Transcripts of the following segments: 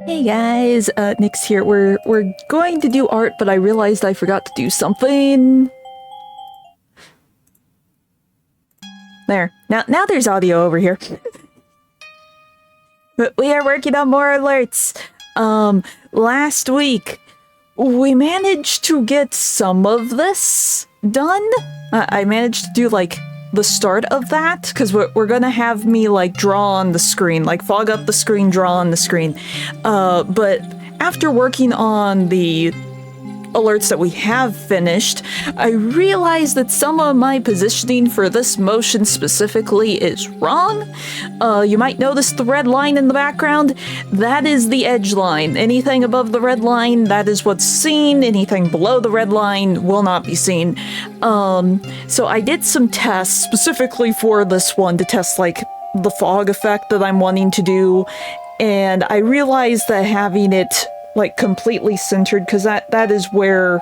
Hey guys, Nyx here. We're going to do art, but I realized I forgot to do something. There. Now there's audio over here. But we are working on more alerts. Last week we managed to get some of this done. I managed to do like the start of that because we're gonna have me like draw on the screen, like fog up the screen, draw on the screen. But after working on the alerts that we have finished, I realized that some of my positioning for this motion specifically is wrong. You might notice the red line in the background. That is the edge line. Anything above the red line, that is what's seen. Anything below the red line will not be seen. So I did some tests specifically for this one to test like the fog effect that I'm wanting to do, and I realized that having it like completely centered, because that is where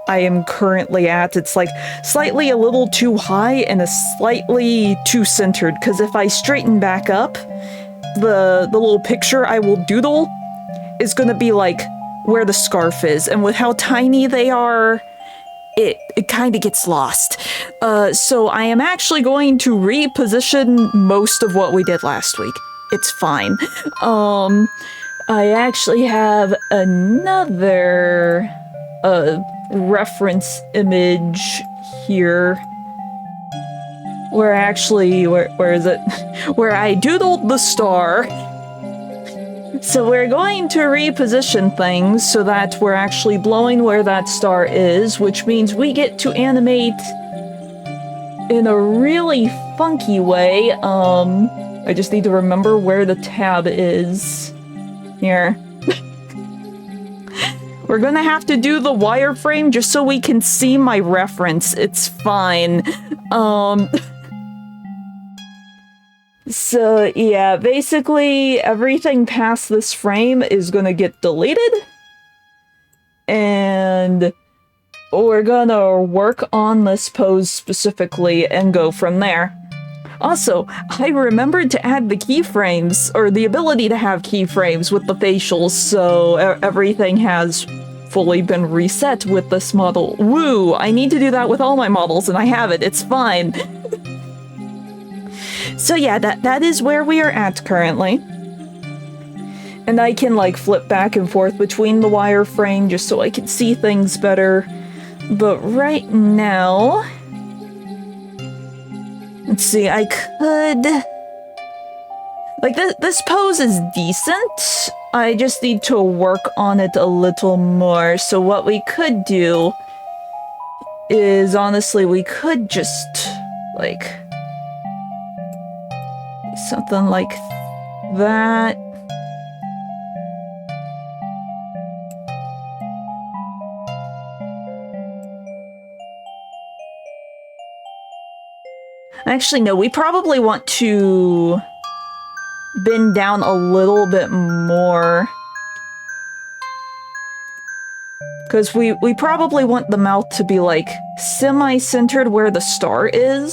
I am currently at. It's like slightly a little too high and a slightly too centered, because if I straighten back up, the little picture I will doodle is going to be like where the scarf is, and with how tiny they are, it kind of gets lost. So I am actually going to reposition most of what we did last week. It's fine. I actually have another reference image here where where is it? Where I doodled the star. So we're going to reposition things so that we're actually blowing where that star is, which means we get to animate in a really funky way. I just need to remember where the tab is. Here. We're gonna have to do the wireframe just so we can see my reference. It's fine. So yeah, basically everything past this frame is gonna get deleted. And we're gonna work on this pose specifically and go from there. Also, I remembered to add the keyframes, or the ability to have keyframes with the facials, so everything has fully been reset with this model. Woo! I need to do that with all my models, and I have it. It's fine. So yeah, that is where we are at currently. And I can, like, flip back and forth between the wireframe just so I can see things better. But right now... Let's see, I could... Like, this pose is decent. I just need to work on it a little more. So what we could do is, honestly, we could just, like... something like that. Actually, no, we probably want to bend down a little bit more. Because we probably want the mouth to be, like, semi-centered where the star is.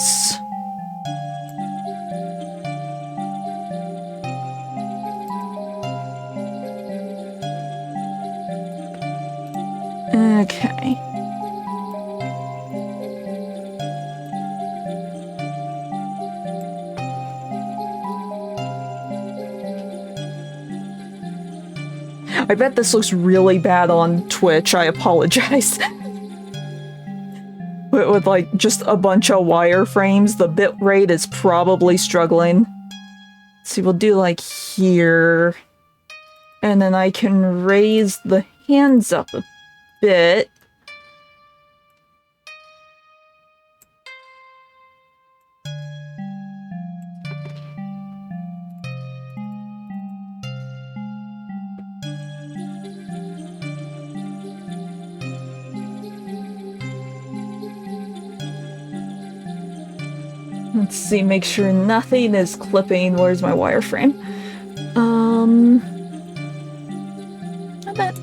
Okay. I bet this looks really bad on Twitch. I apologize. With like just a bunch of wireframes, the bitrate is probably struggling. Let's see, we'll do like here. And then I can raise the hands up a bit. Let's see, make sure nothing is clipping. Where's my wireframe?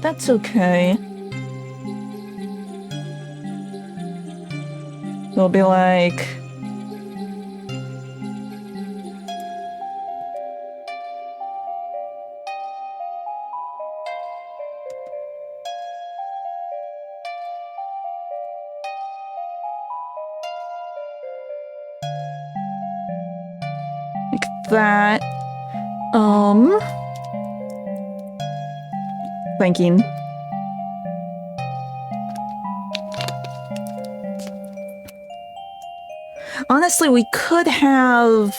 That's okay. It'll be like... that. Thinking. Honestly, we could have...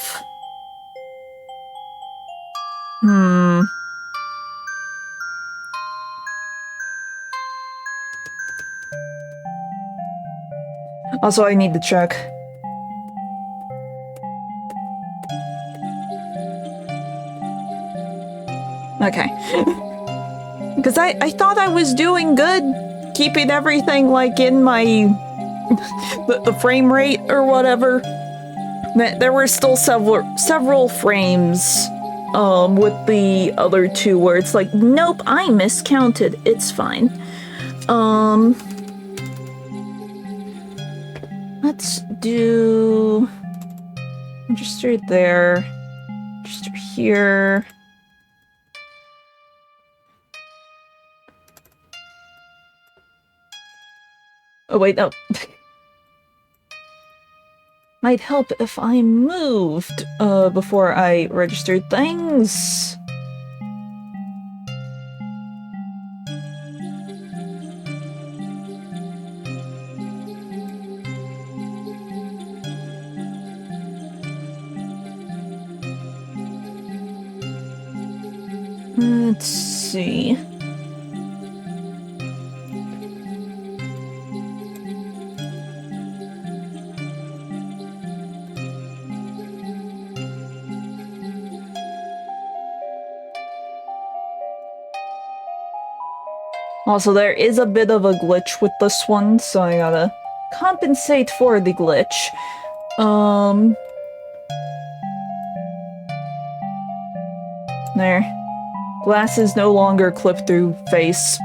Also, I need to check. Okay. Because I thought I was doing good, keeping everything, like, in my... the frame rate or whatever. There were still several frames, with the other two where it's like, nope, I miscounted. It's fine. Let's do... register there. Register here. Oh, wait, no. Might help if I moved, before I registered things. Let's see. Also, there is a bit of a glitch with this one, so I gotta compensate for the glitch. There. Glasses no longer clip through face.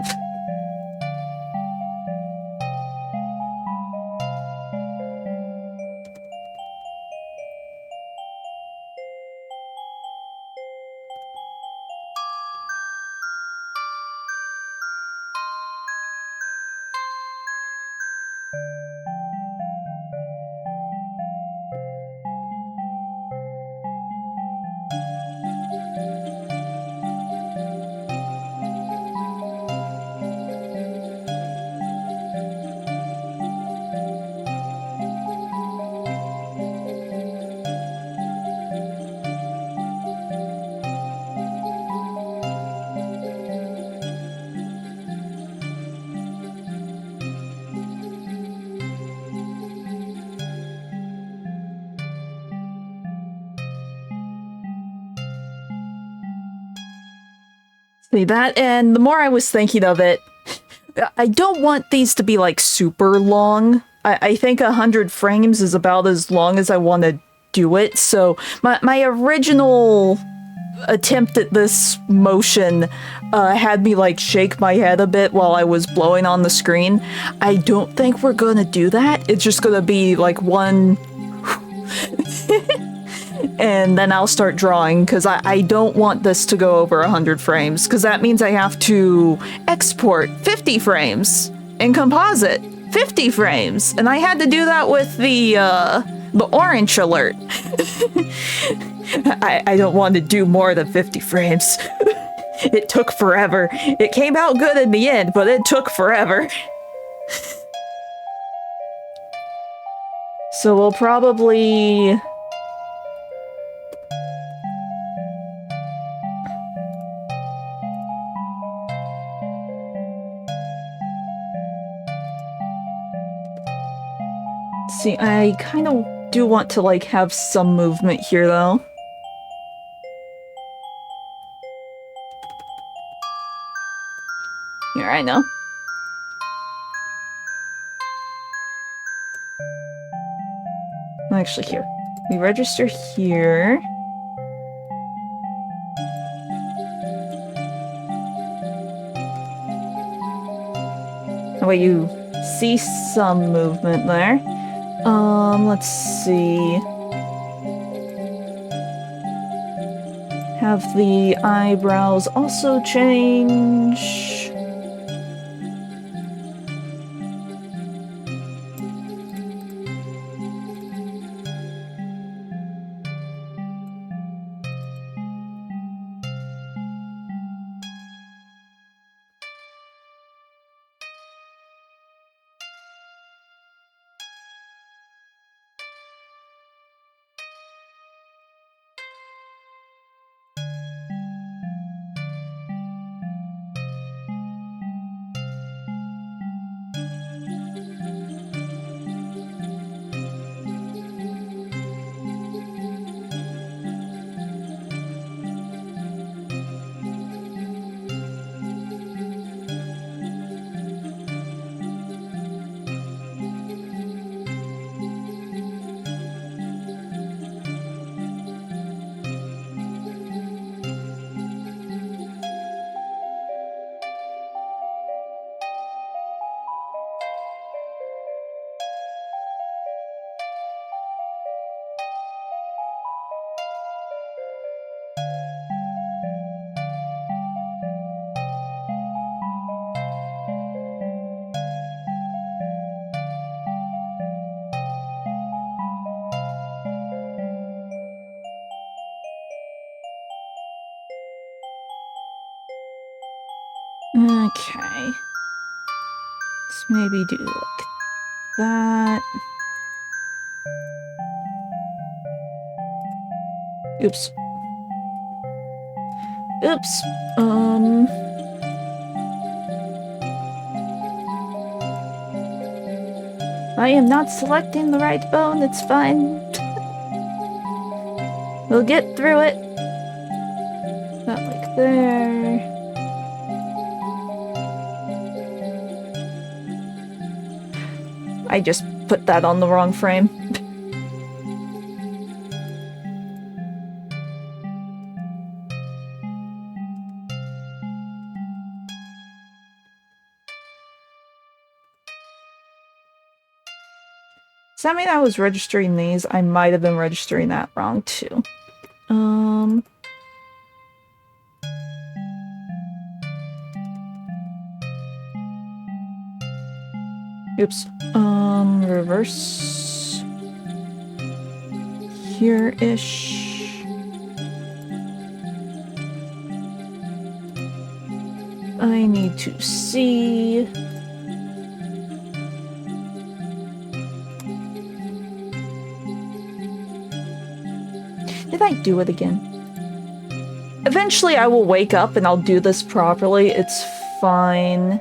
See that, and the more I was thinking of it, I don't want these to be like super long. I think 100 frames is about as long as I want to do it, so my original attempt at this motion had me like shake my head a bit while I was blowing on the screen. I don't think we're gonna do that. It's just gonna be like one and then I'll start drawing, because I don't want this to go over 100 frames, because that means I have to export 50 frames and composite 50 frames, and I had to do that with the orange alert. I don't want to do more than 50 frames. It took forever. It came out good in the end, but it took forever. So we'll probably... See, I kind of do want to, like, have some movement here, though. Here, I know. Actually, here. We register here. That way you see some movement there. Let's see. Have the eyebrows also change. Okay. Let's maybe do like that. Oops. Oops. I am not selecting the right bone, it's fine. We'll get through it. Not like there. I just put that on the wrong frame. Does that mean I was registering these? I might have been registering that wrong too. Oops. Reverse. Here-ish. I need to see. Did I do it again? Eventually I will wake up and I'll do this properly. It's fine.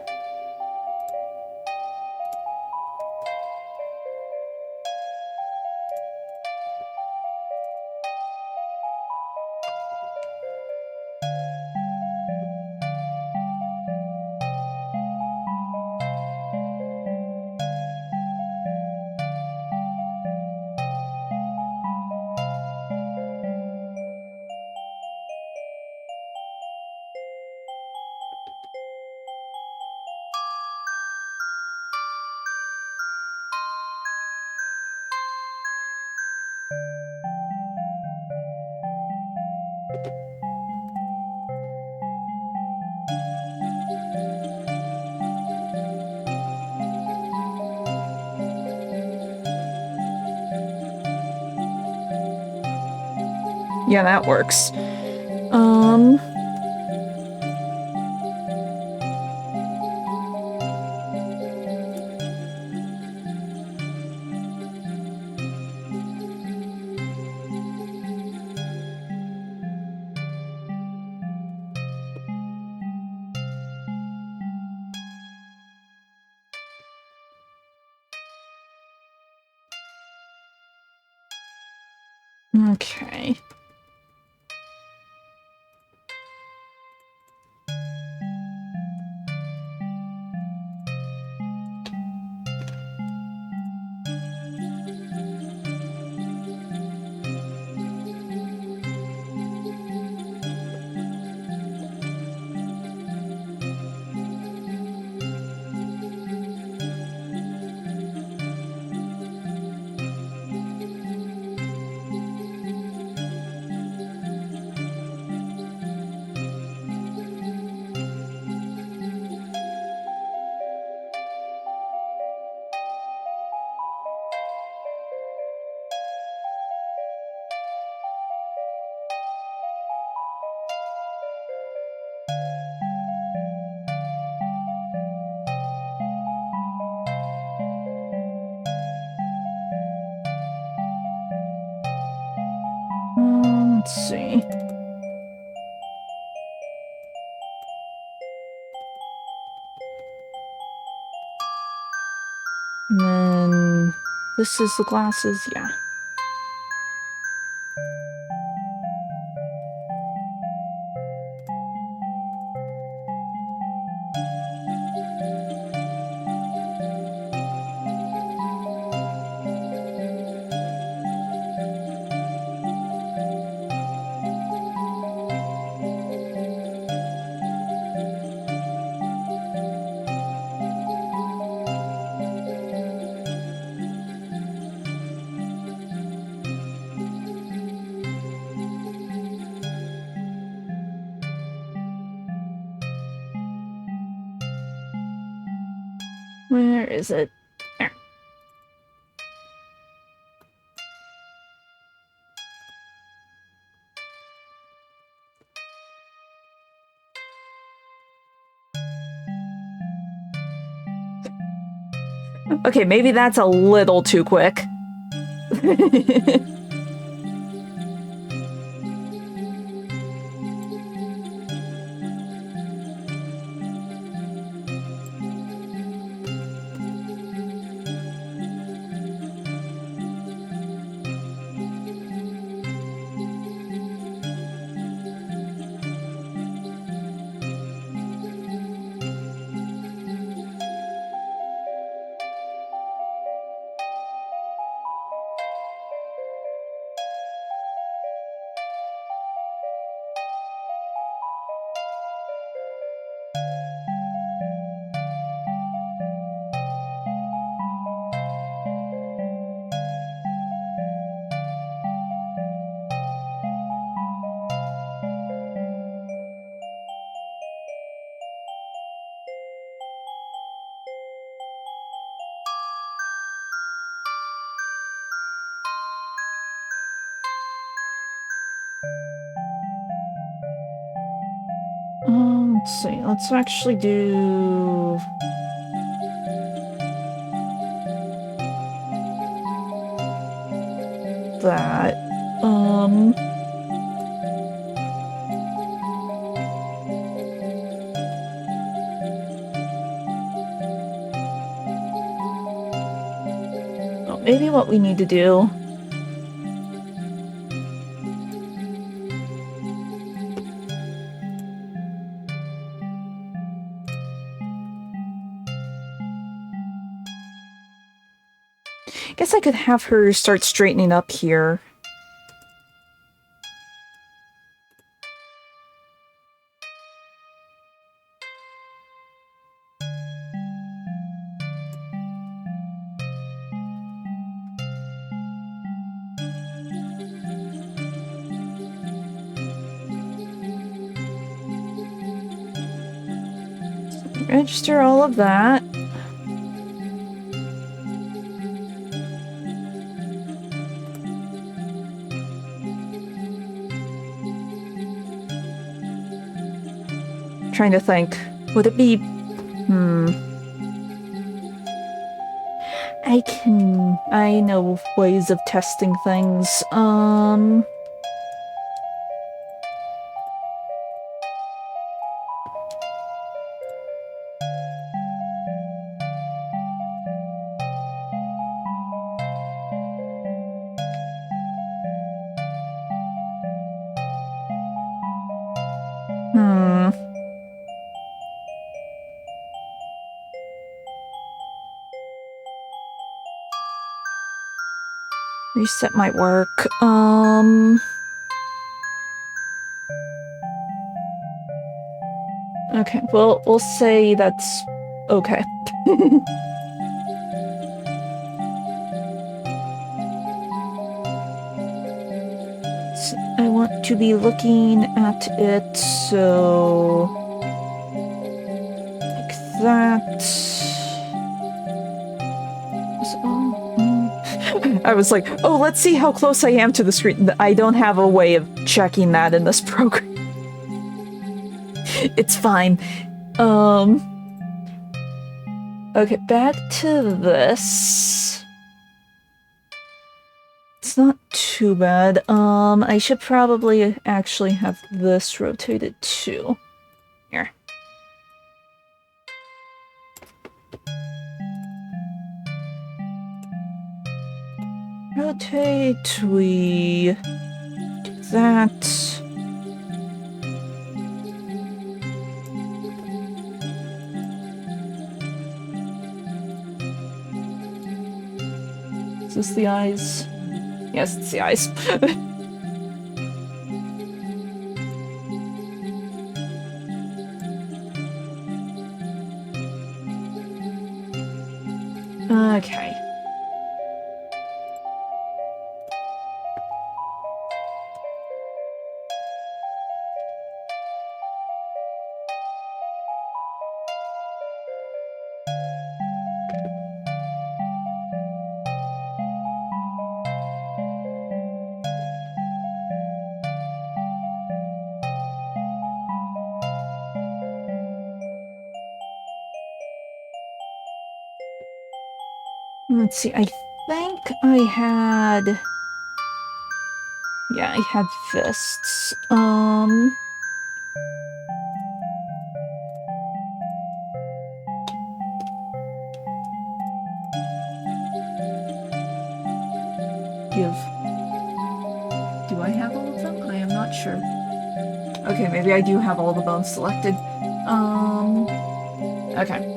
Yeah, that works. Okay. Let's see. And then this is the glasses, yeah. Where is it? There. Okay, maybe that's a little too quick. Let's see. Let's actually do that. Well, maybe what we need to do. Guess I could have her start straightening up here. Register all of that. Trying to think. Would it be... I know ways of testing things. Reset might work. Okay, well, we'll say that's okay. I want to be looking at it, so... like that. I was like, oh, let's see how close I am to the screen. I don't have a way of checking that in this program. It's fine. Okay, back to this. It's not too bad. I should probably actually have this rotated too. Here. Rotate, we do that. Is this the eyes? Yes, it's the eyes. Okay. Let's see, I think I had... Yeah, I had fists. Do I have all of them? I am not sure. Okay, maybe I do have all the bones selected. Okay.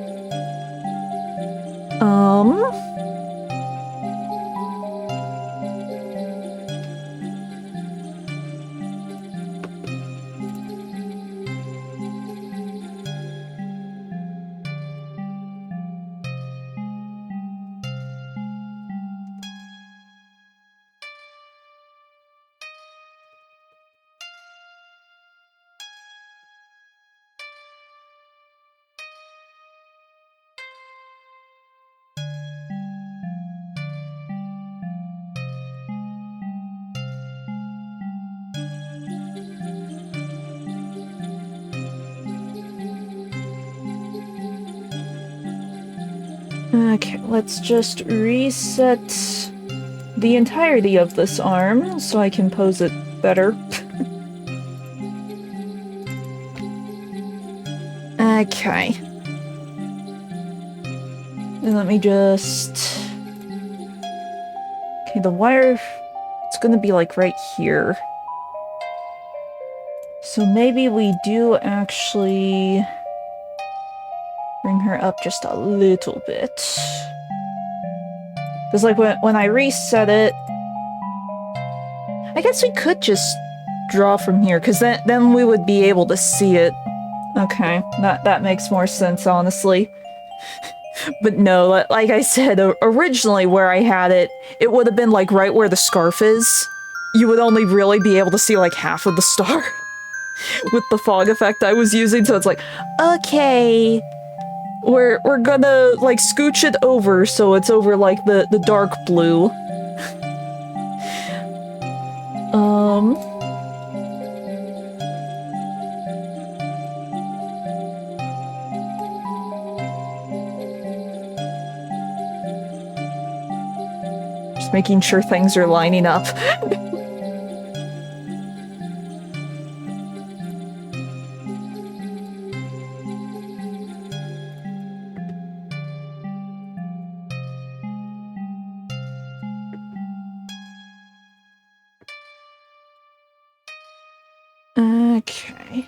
Okay, let's just reset the entirety of this arm so I can pose it better. Okay. And let me just... Okay, the wire... It's gonna be like right here. So maybe we do actually... bring her up just a little bit. Because like when I reset it... I guess we could just draw from here, because then we would be able to see it. Okay, that makes more sense, honestly. But no, like I said, originally where I had it, it would have been like right where the scarf is. You would only really be able to see like half of the star with the fog effect I was using, so it's like, okay, we're gonna like scooch it over so it's over like the dark blue. Just making sure things are lining up. Okay.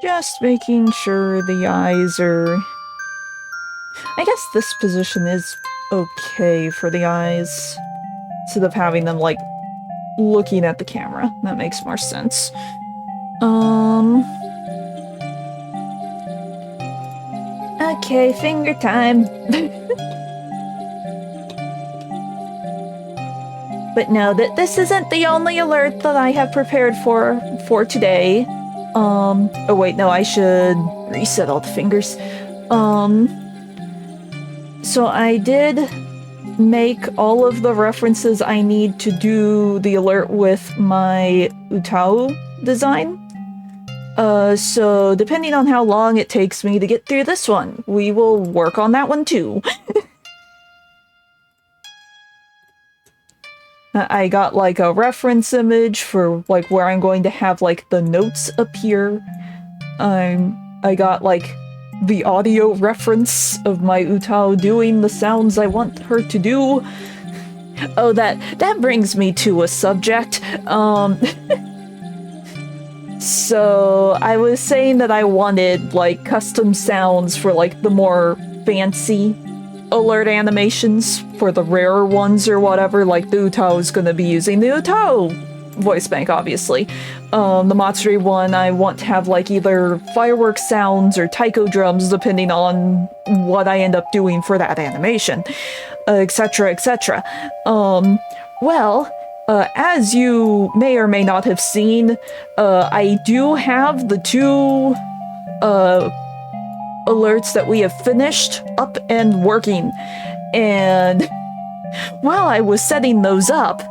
Just making sure the eyes are... I guess this position is okay for the eyes, instead of having them, like, looking at the camera. That makes more sense. Okay, finger time. But no, this isn't the only alert that I have prepared for today. Oh wait, no, I should reset all the fingers. So I did make all of the references I need to do the alert with my Utao design. So depending on how long it takes me to get through this one, we will work on that one too. I got like a reference image for like where I'm going to have like the notes appear. I got like the audio reference of my Utao doing the sounds I want her to do. Oh, that brings me to a subject. So I was saying that I wanted like custom sounds for like the more fancy alert animations for the rarer ones or whatever. Like the Utao is going to be using the Utao voice bank, obviously. The Matsuri one, I want to have like either fireworks sounds or taiko drums, depending on what I end up doing for that animation, etc., etc. As you may or may not have seen, I do have the two alerts that we have finished up and working. And while I was setting those up,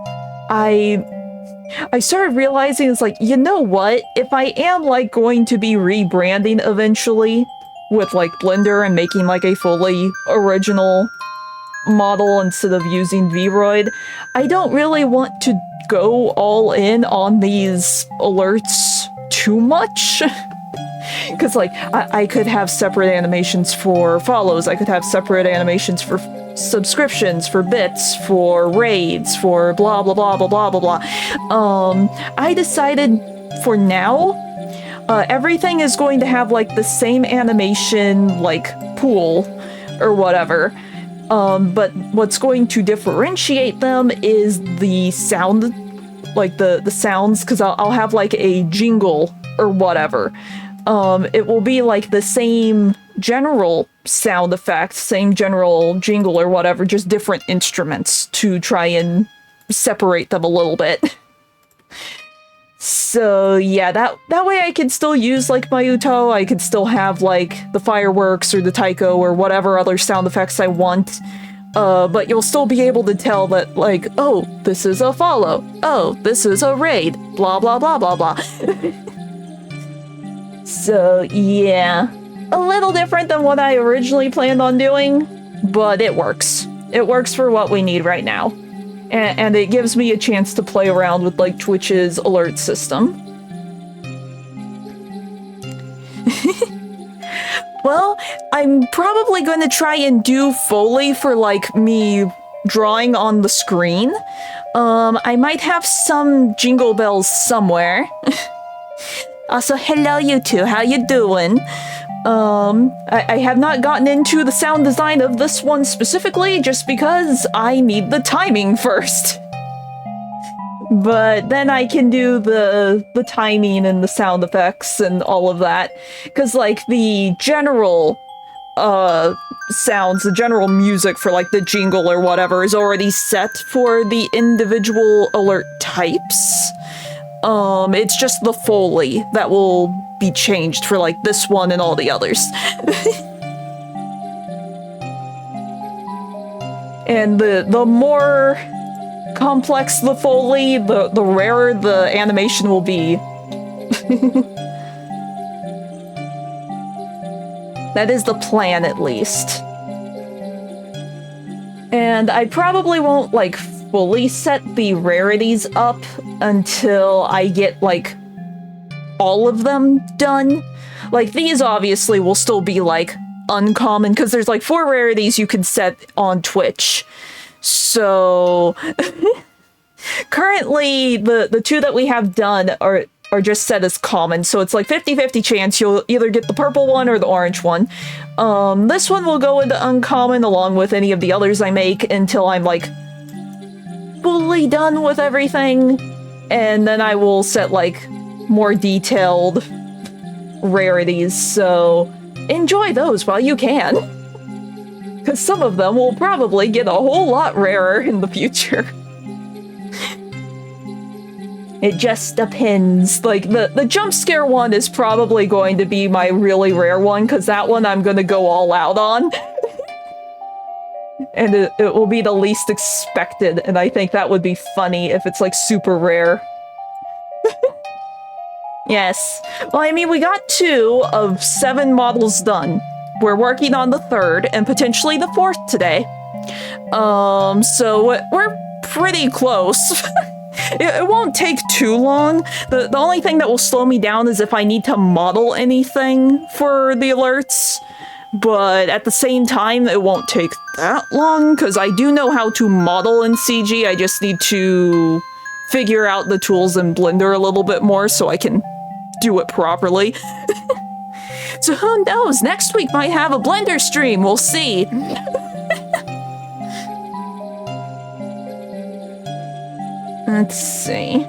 I started realizing it's like, you know what? If I am like going to be rebranding eventually with like Blender and making like a fully original model instead of using Vroid, I don't really want to go all in on these alerts too much. Because like I could have separate animations for follows, I could have separate animations for subscriptions, for bits, for raids, for blah blah blah blah blah blah blah. I decided for now, everything is going to have like the same animation like pool or whatever. But what's going to differentiate them is the sound, like the sounds, because I'll have like a jingle or whatever. It will be like the same general sound effect, same general jingle or whatever, just different instruments to try and separate them a little bit. So yeah, that way I can still use like my Utao, I can still have like the fireworks or the taiko or whatever other sound effects I want. But you'll still be able to tell that like, oh, this is a follow, oh, this is a raid, blah blah blah blah blah. So yeah, a little different than what I originally planned on doing, but it works. It works for what we need right now. And it gives me a chance to play around with like Twitch's alert system. Well, I'm probably going to try and do Foley for like me drawing on the screen. I might have some jingle bells somewhere. Also, hello you two, how you doing? I have not gotten into the sound design of this one specifically, just because I need the timing first. But then I can do the timing and the sound effects and all of that. Because, like, the general sounds, the general music for, like, the jingle or whatever is already set for the individual alert types. It's just the Foley that will be changed for, like, this one and all the others. And the more complex the Foley, the rarer the animation will be. That is the plan, at least. And I probably won't, like, fully set the rarities up until I get, like, all of them done. Like, these obviously will still be, like, uncommon, because there's, like, 4 rarities you can set on Twitch. So, currently, the 2 that we have done are just set as common, so it's like 50-50 chance you'll either get the purple one or the orange one. This one will go into uncommon along with any of the others I make until I'm, like, fully done with everything, and then I will set, like, more detailed rarities, so enjoy those while you can. Because some of them will probably get a whole lot rarer in the future. It just depends. Like, the jump scare one is probably going to be my really rare one, because that one I'm going to go all out on. And it will be the least expected, and I think that would be funny if it's, like, super rare. Yes. Well, I mean, we got 2 of 7 models done. We're working on the 3rd, and potentially the 4th today. So we're pretty close. It won't take too long. The only thing that will slow me down is if I need to model anything for the alerts. But at the same time, it won't take that long, because I do know how to model in CG. I just need to figure out the tools in Blender a little bit more so I can do it properly. So who knows? Next week might have a Blender stream. We'll see. Let's see.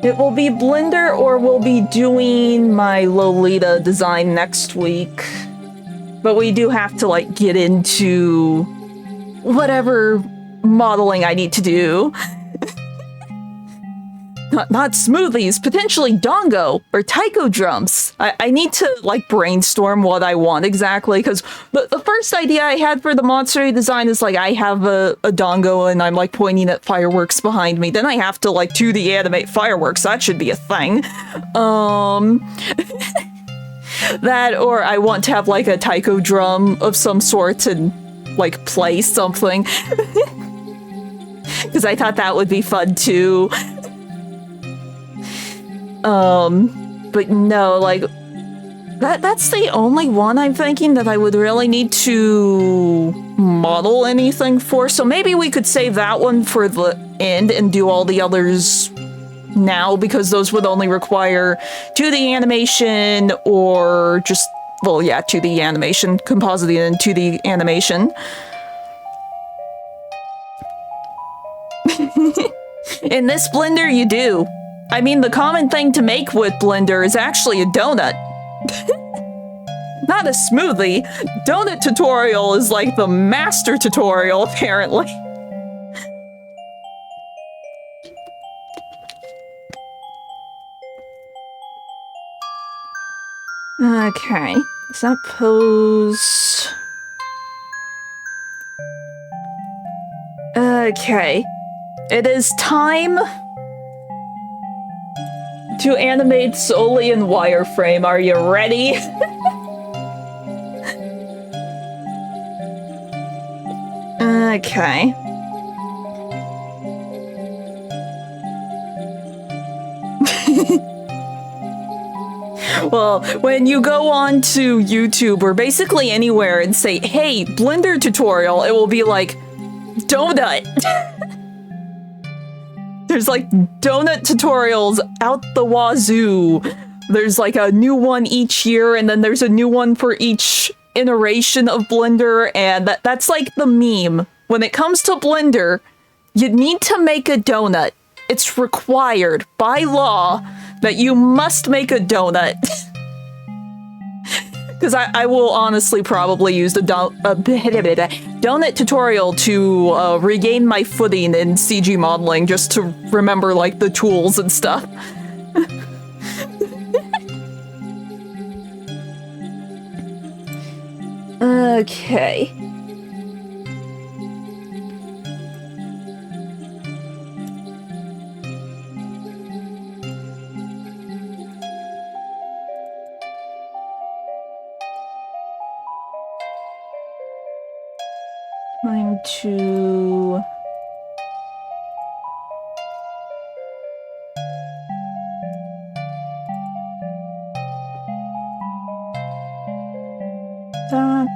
It will be Blender, or we'll be doing my Lolita design next week. But we do have to, like, get into whatever modeling I need to do. Not smoothies, potentially dongo or taiko drums. I need to, like, brainstorm what I want exactly, because the first idea I had for the monster design is, like, I have a dongo and I'm, like, pointing at fireworks behind me. Then I have to, like, 2D animate fireworks. That should be a thing. That, or I want to have, like, a taiko drum of some sort and, like, play something. Because I thought that would be fun, too. But no, like, that's the only one I'm thinking that I would really need to model anything for, so maybe we could save that one for the end and do all the others now, because those would only require 2D animation or just, well, yeah, 2D animation, compositing and 2D animation. In this Blender, you do. I mean, the common thing to make with Blender is actually a donut. Not a smoothie. Donut tutorial is like the master tutorial, apparently. Okay, suppose... Okay, it is time to animate solely in wireframe. Are you ready? Okay. Well, when you go on to YouTube or basically anywhere and say, hey, Blender tutorial, it will be like, donut. There's like donut tutorials out the wazoo. There's like a new one each year, and then there's a new one for each iteration of Blender, and that's like the meme. When it comes to Blender, you need to make a donut. It's required by law that you must make a donut. Because I will honestly probably use the donut tutorial to regain my footing in CG modeling, just to remember, like, the tools and stuff. Okay. Time to... that...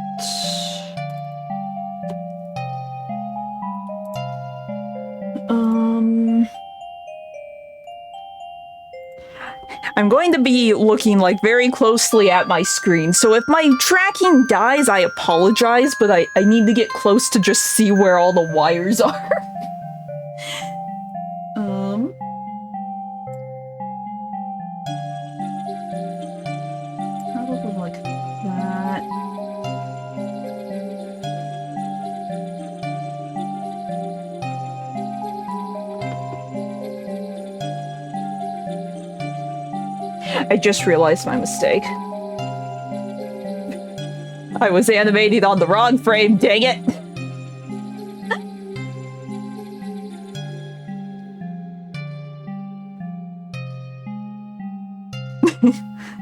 I'm going to be looking, like, very closely at my screen, so if my tracking dies, I apologize, but I need to get close to just see where all the wires are. Probably like that. I just realized my mistake. I was animating on the wrong frame, dang it!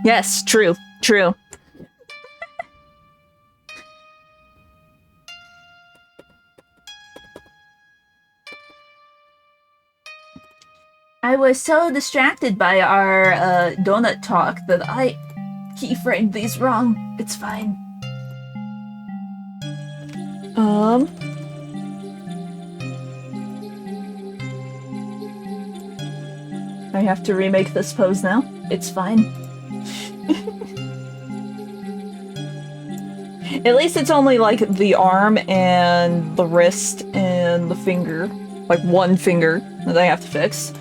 Yes, true. I was so distracted by our donut talk that I keyframed these wrong. It's fine. I have to remake this pose now. It's fine. At least it's only like the arm and the wrist and the finger. Like one finger that I have to fix.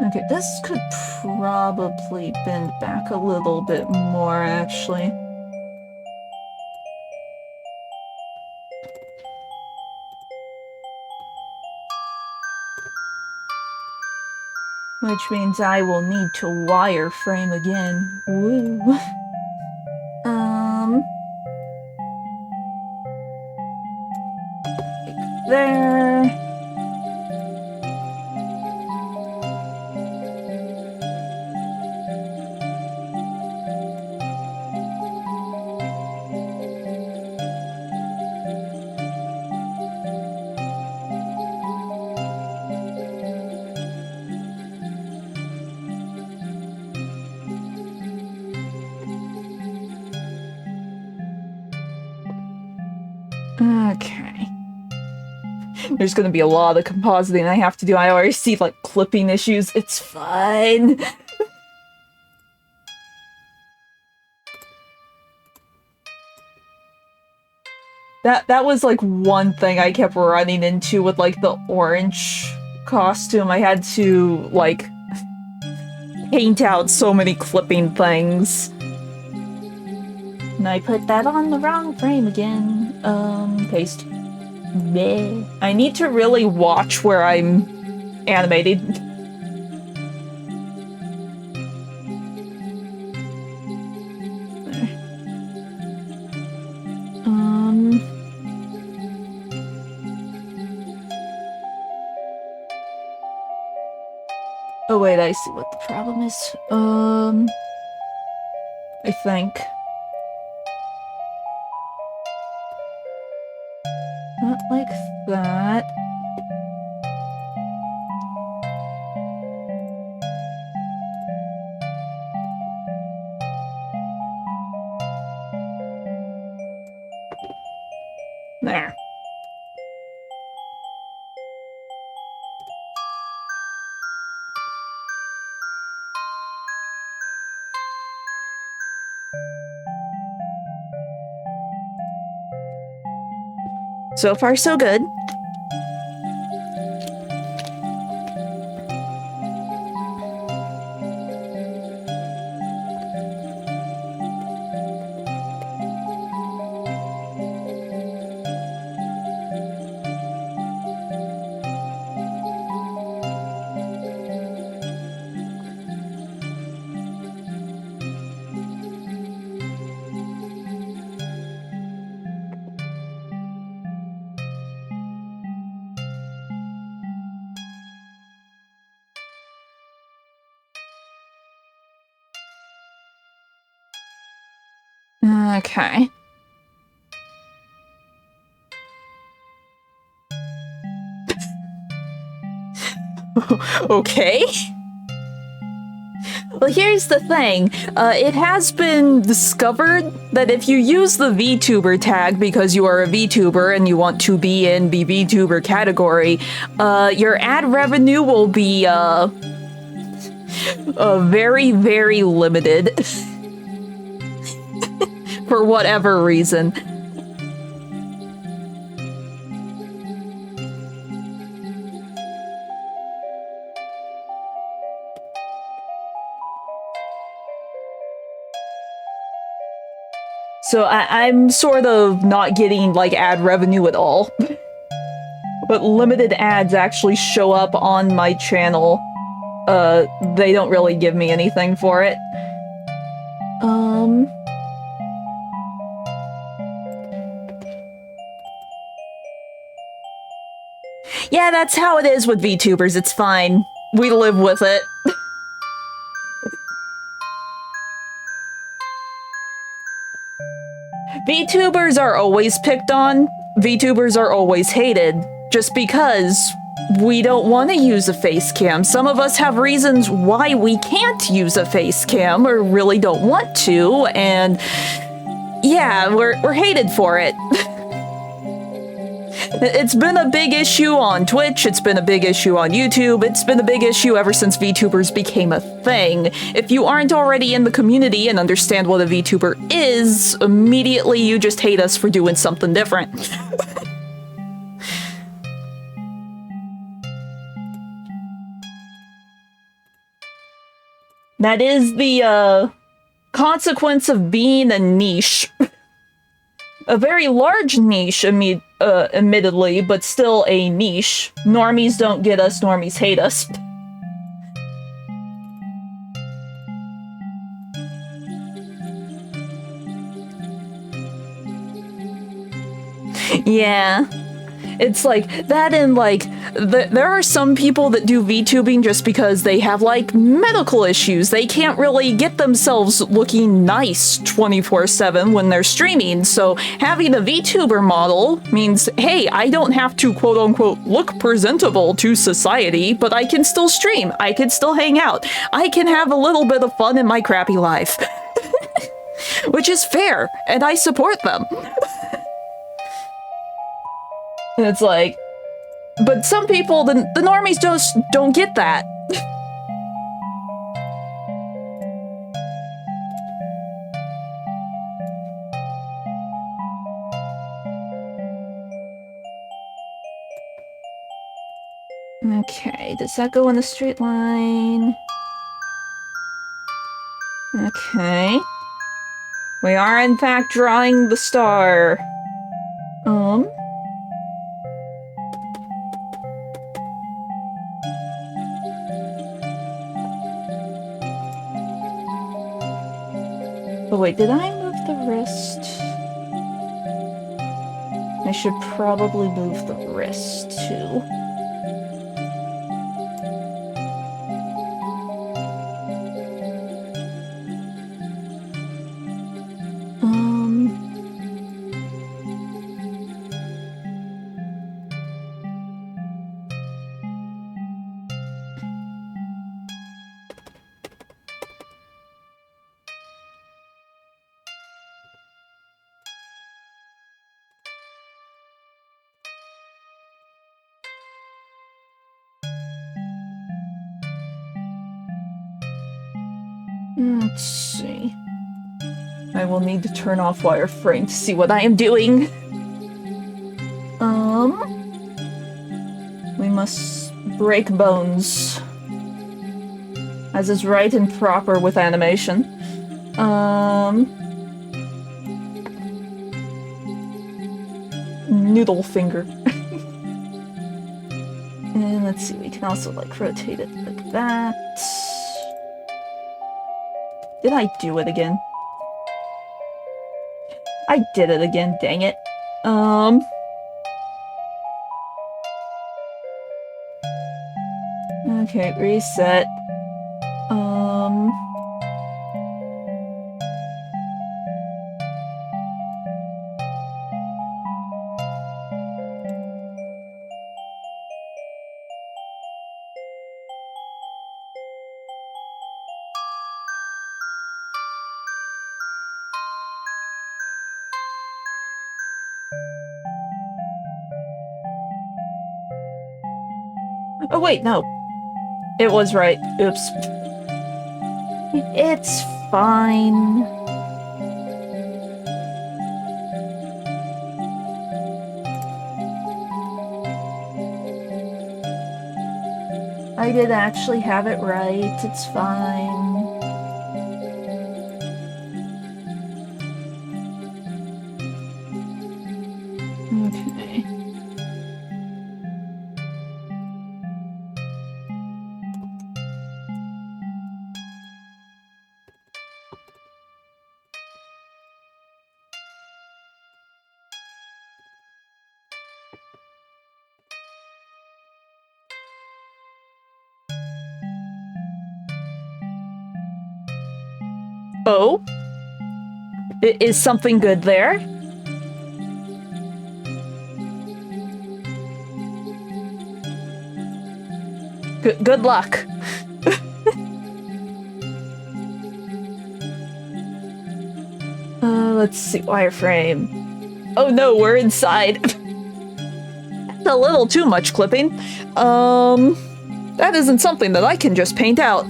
Okay, this could probably bend back a little bit more, actually. Which means I will need to wireframe again. Woo. There. Okay. There's gonna be a lot of compositing I have to do. I already see, like, clipping issues. It's fine. That was, like, one thing I kept running into with, like, the orange costume. I had to, like, paint out so many clipping things. And I put that on the wrong frame again. Paste. Bleh. I need to really watch where I'm animating. Oh wait, I see what the problem is. I think. Not like that. There. So far, so good. Okay. Okay. Well, here's the thing. It has been discovered that if you use the VTuber tag because you are a VTuber and you want to be in the VTuber category, your ad revenue will be, very, very limited. For whatever reason. So I'm sort of not getting, like, ad revenue at all. But limited ads actually show up on my channel. They don't really give me anything for it. Yeah, that's how it is with VTubers. It's fine. We live with it. VTubers are always picked on. VTubers are always hated. Just because we don't want to use a face cam. Some of us have reasons why we can't use a face cam or really don't want to, and yeah, we're hated for it. It's been a big issue on Twitch, it's been a big issue on YouTube, it's been a big issue ever since VTubers became a thing. If you aren't already in the community and understand what a VTuber is, immediately you just hate us for doing something different. That is the consequence of being a niche. A very large niche, admittedly, but still a niche. Normies don't get us, normies hate us. Yeah. It's like that, and like there are some people that do VTubing just because they have like medical issues. They can't really get themselves looking nice 24/7 when they're streaming. So having a VTuber model means, hey, I don't have to quote unquote look presentable to society, but I can still stream. I can still hang out. I can have a little bit of fun in my crappy life. Which is fair, and I support them. And it's like, but some people, the normies don't get that. Okay, does that go in the straight line? Okay. We are in fact drawing the star. Oh wait, did I move the wrist? I should probably move the wrist too. Let's see. I will need to turn off wireframe to see what I am doing. We must break bones. As is right and proper with animation. Noodle finger. And let's see, we can also like rotate it like that. Did I do it again? I did it again, dang it. Okay, reset. Oh wait, no. It was right. Oops. It's fine. I did actually have it right. It's fine. Okay. Oh? Is something good there? Good luck. Let's see, wireframe. Oh no, we're inside. That's a little too much clipping. That isn't something that I can just paint out.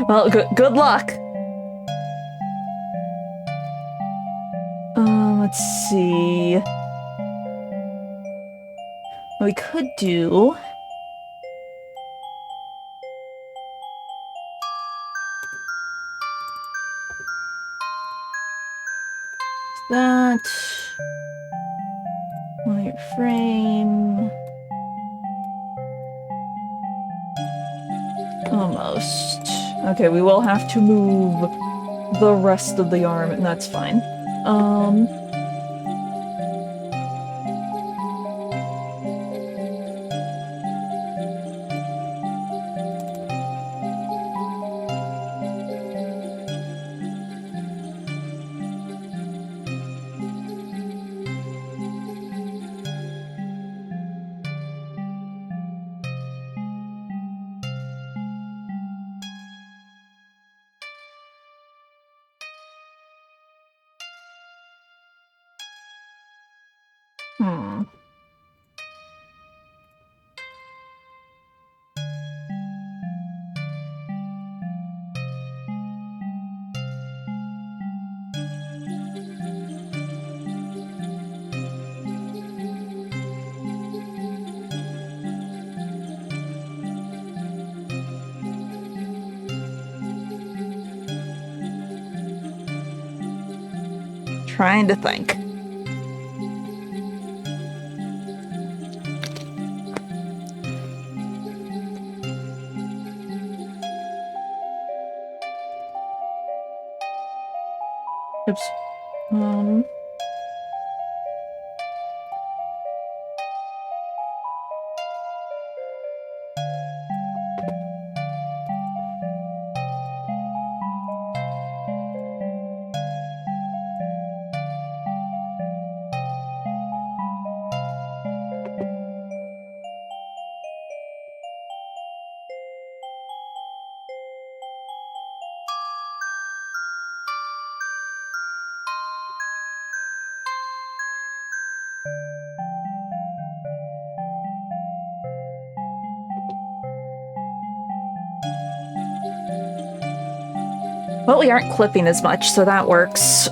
Well, good luck. Let's see. We could do... that... wireframe... almost. Okay, we will have to move the rest of the arm, and that's fine. Hmm. Trying to think. Oops. Well, we aren't clipping as much, so that works.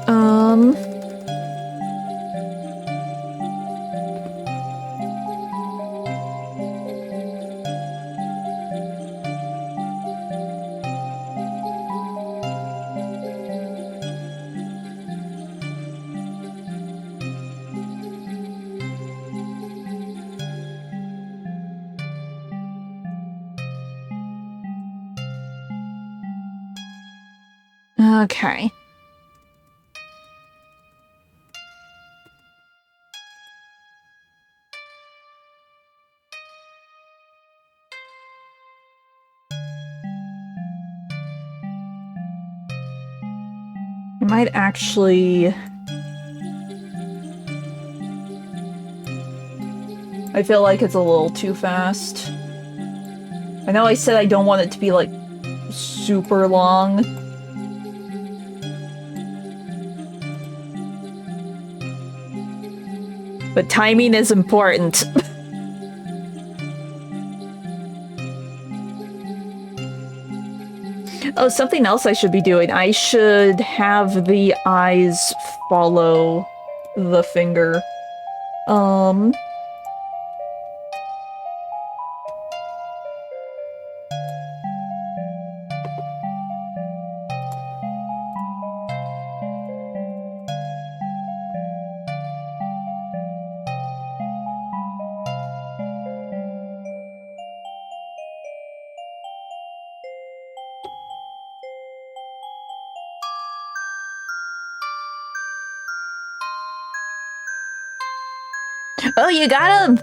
Okay. I might actually... I feel like it's a little too fast. I know I said I don't want it to be, like, super long. But timing is important. Oh, something else I should be doing. I should have the eyes follow the finger. Oh, you got him!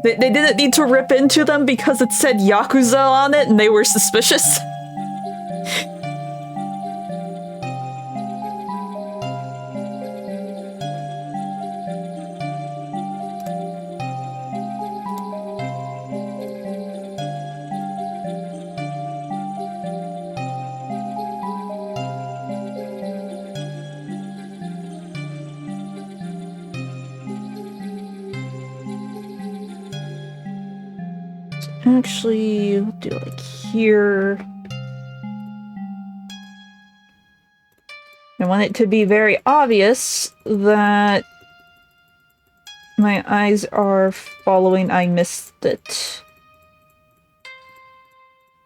They didn't need to rip into them because it said Yakuza on it and they were suspicious. Actually, we'll do like here. I want it to be very obvious that my eyes are following. I missed it.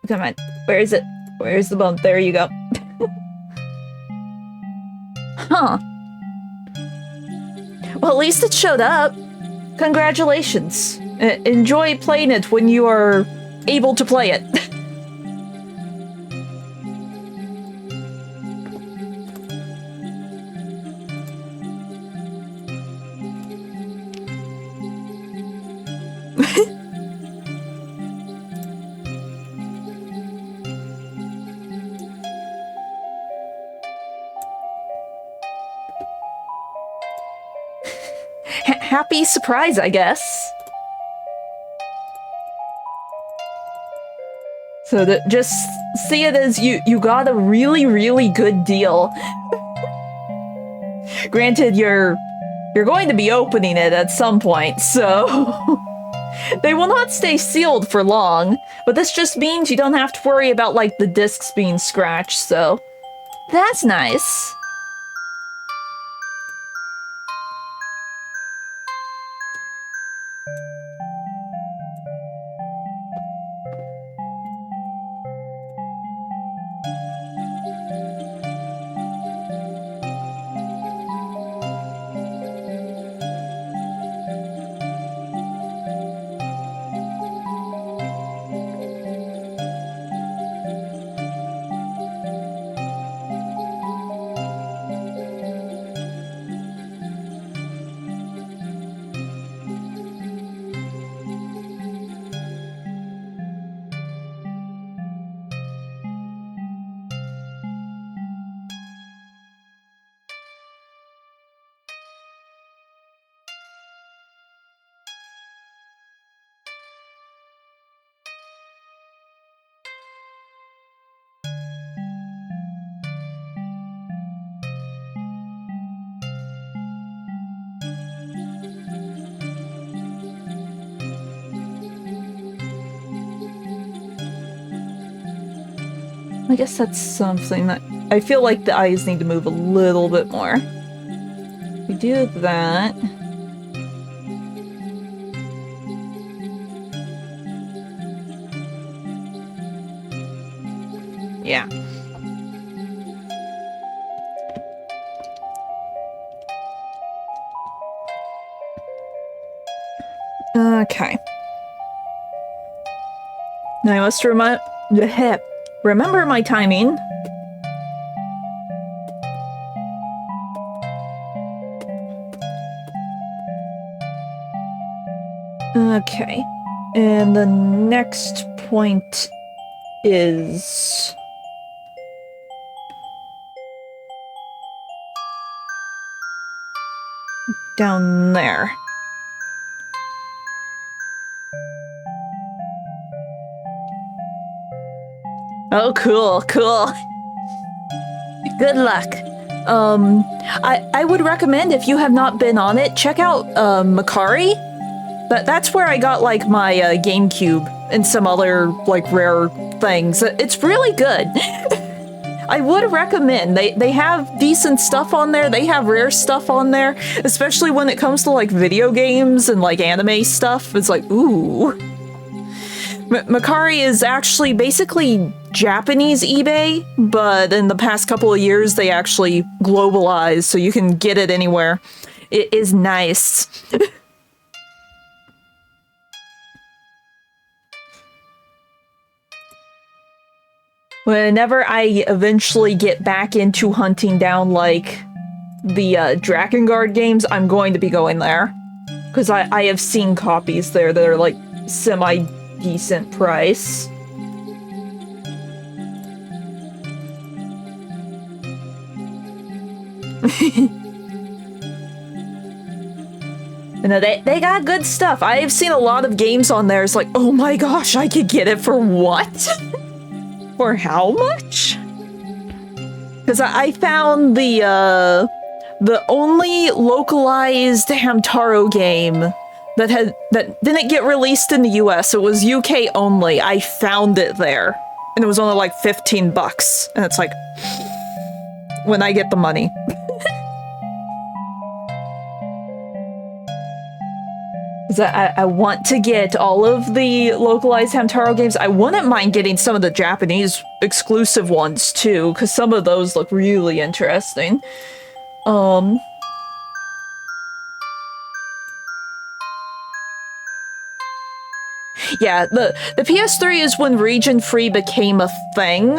Come on. Where is it? Where's the bone? There you go. Huh. Well, at least it showed up. Congratulations. Enjoy playing it when you are able to play it. Happy surprise, I guess. So that just see it as you got a really, really good deal. Granted, you're going to be opening it at some point, so they will not stay sealed for long, but this just means you don't have to worry about like the discs being scratched, so that's nice. I guess that's something that I feel like the eyes need to move a little bit more. We do that. Yeah. Okay. Now I must remember my timing. Okay. And the next point is down there. Oh, cool, cool. Good luck. I would recommend, if you have not been on it, check out Makari. That's where I got like my GameCube and some other like rare things. It's really good. I would recommend. They have decent stuff on there. They have rare stuff on there, especially when it comes to like video games and like anime stuff. It's like, ooh. Makari is actually basically Japanese eBay, but in the past couple of years they actually globalized, so you can get it anywhere. It is nice. Whenever I eventually get back into hunting down like the Drakengard games, I'm going to be going there. Because I have seen copies there that are like semi-decent price. No, they got good stuff. I've seen a lot of games on there. It's like, oh my gosh, I could get it for what? For how much? Because I found the only localized Hamtaro game that didn't get released in the US. It was UK only. I found it there, and it was only like 15 bucks. And it's like, when I get the money. I want to get all of the localized Hamtaro games. I wouldn't mind getting some of the Japanese exclusive ones too, because some of those look really interesting. Yeah, the PS3 is when region free became a thing,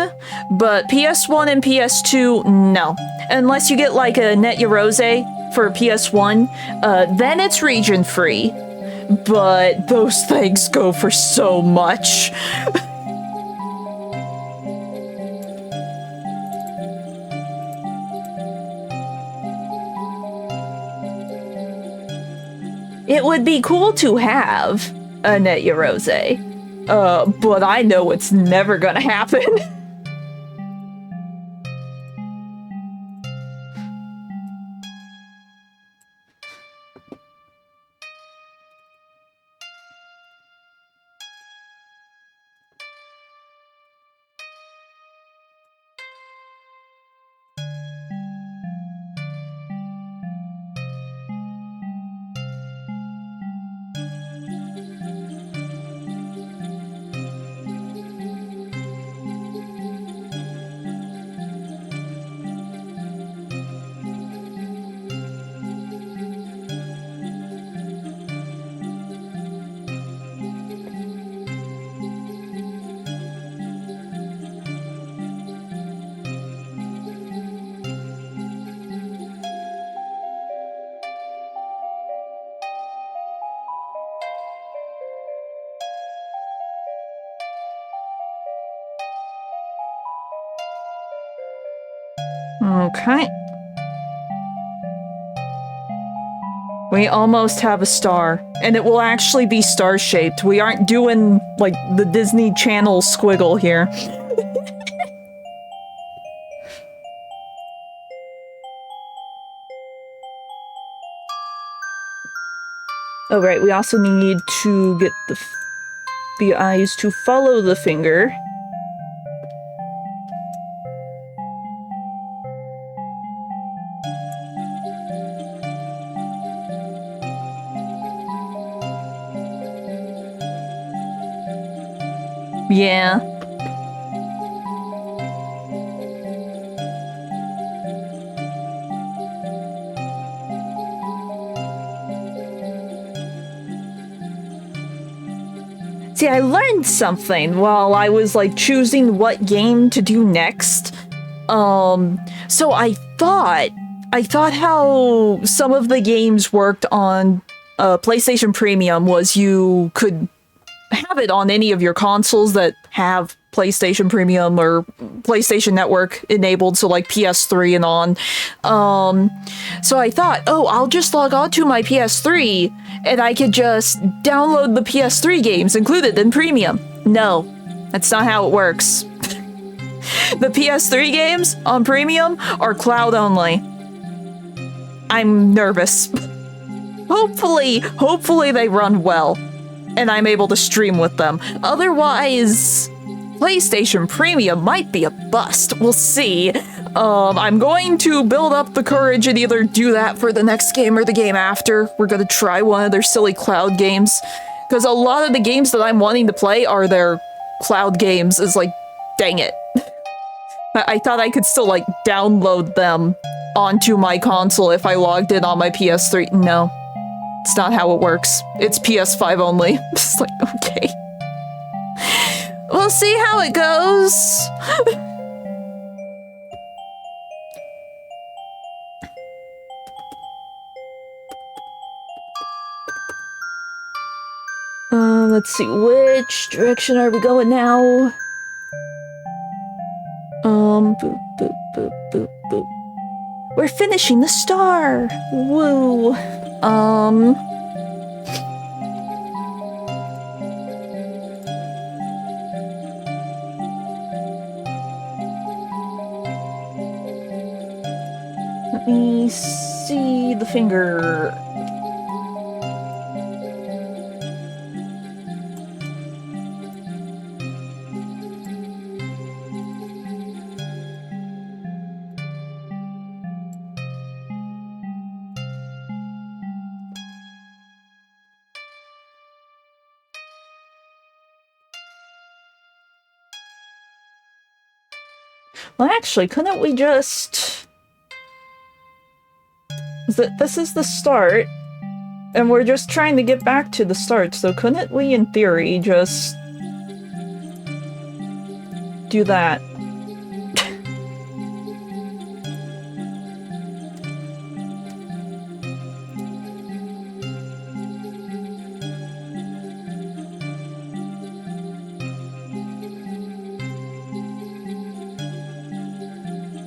but PS1 and PS2, no. Unless you get like a Net Yorose for PS1, then it's region free. But those things go for so much. It would be cool to have a Net Yorose, but I know it's never gonna happen. Okay. We almost have a star, and it will actually be star-shaped. We aren't doing, like, the Disney Channel squiggle here. Oh, right, we also need to get the eyes to follow the finger. Yeah. See, I learned something while I was, like, choosing what game to do next. So I thought how some of the games worked on PlayStation Premium was you could have it on any of your consoles that have PlayStation Premium or PlayStation Network enabled, so like PS3 and on. So I thought, oh, I'll just log on to my PS3 and I could just download the PS3 games included in Premium. No, that's not how it works. The PS3 games on Premium are cloud only. I'm nervous. Hopefully they run well and I'm able to stream with them. Otherwise, PlayStation Premium might be a bust. We'll see. I'm going to build up the courage and either do that for the next game or the game after. We're gonna try one of their silly cloud games. Because a lot of the games that I'm wanting to play are their cloud games. It's like, dang it. I thought I could still, like, download them onto my console if I logged in on my PS3. No. It's not how it works. It's PS5 only. It's like, okay. We'll see how it goes. Let's see, which direction are we going now? Boop, boop, boop, boop, boop. We're finishing the star! Woo! Let me see the finger. Well, actually, couldn't we just... This is the start, and we're just trying to get back to the start, so couldn't we, in theory, just... do that?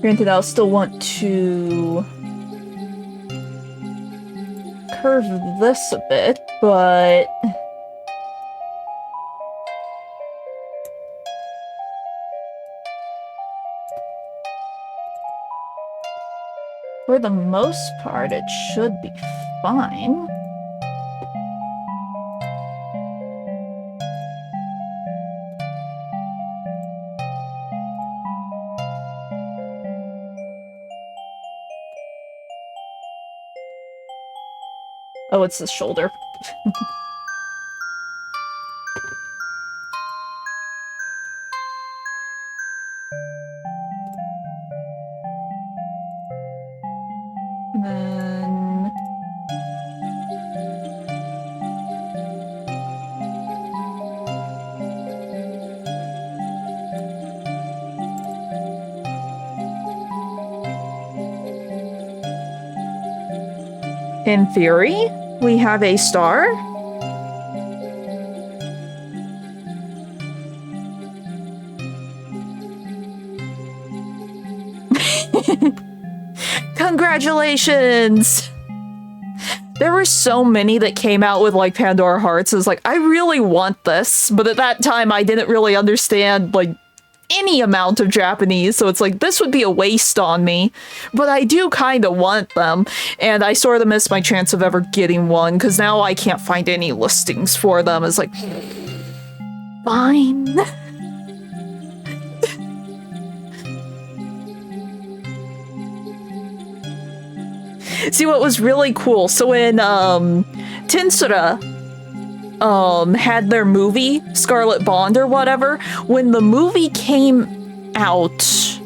Granted, I'll still want to curve this a bit, but... for the most part, it should be fine. Oh, it's the shoulder. And then... in theory, we have a star. Congratulations! There were so many that came out with, like, Pandora Hearts. It was like, I really want this, but at that time I didn't really understand, like, any amount of Japanese, so it's like, this would be a waste on me. But I do kind of want them, and I sort of missed my chance of ever getting one, because now I can't find any listings for them. It's like, fine. See, what was really cool, so when Tensura had their movie, Scarlet Bond or whatever, when the movie came out,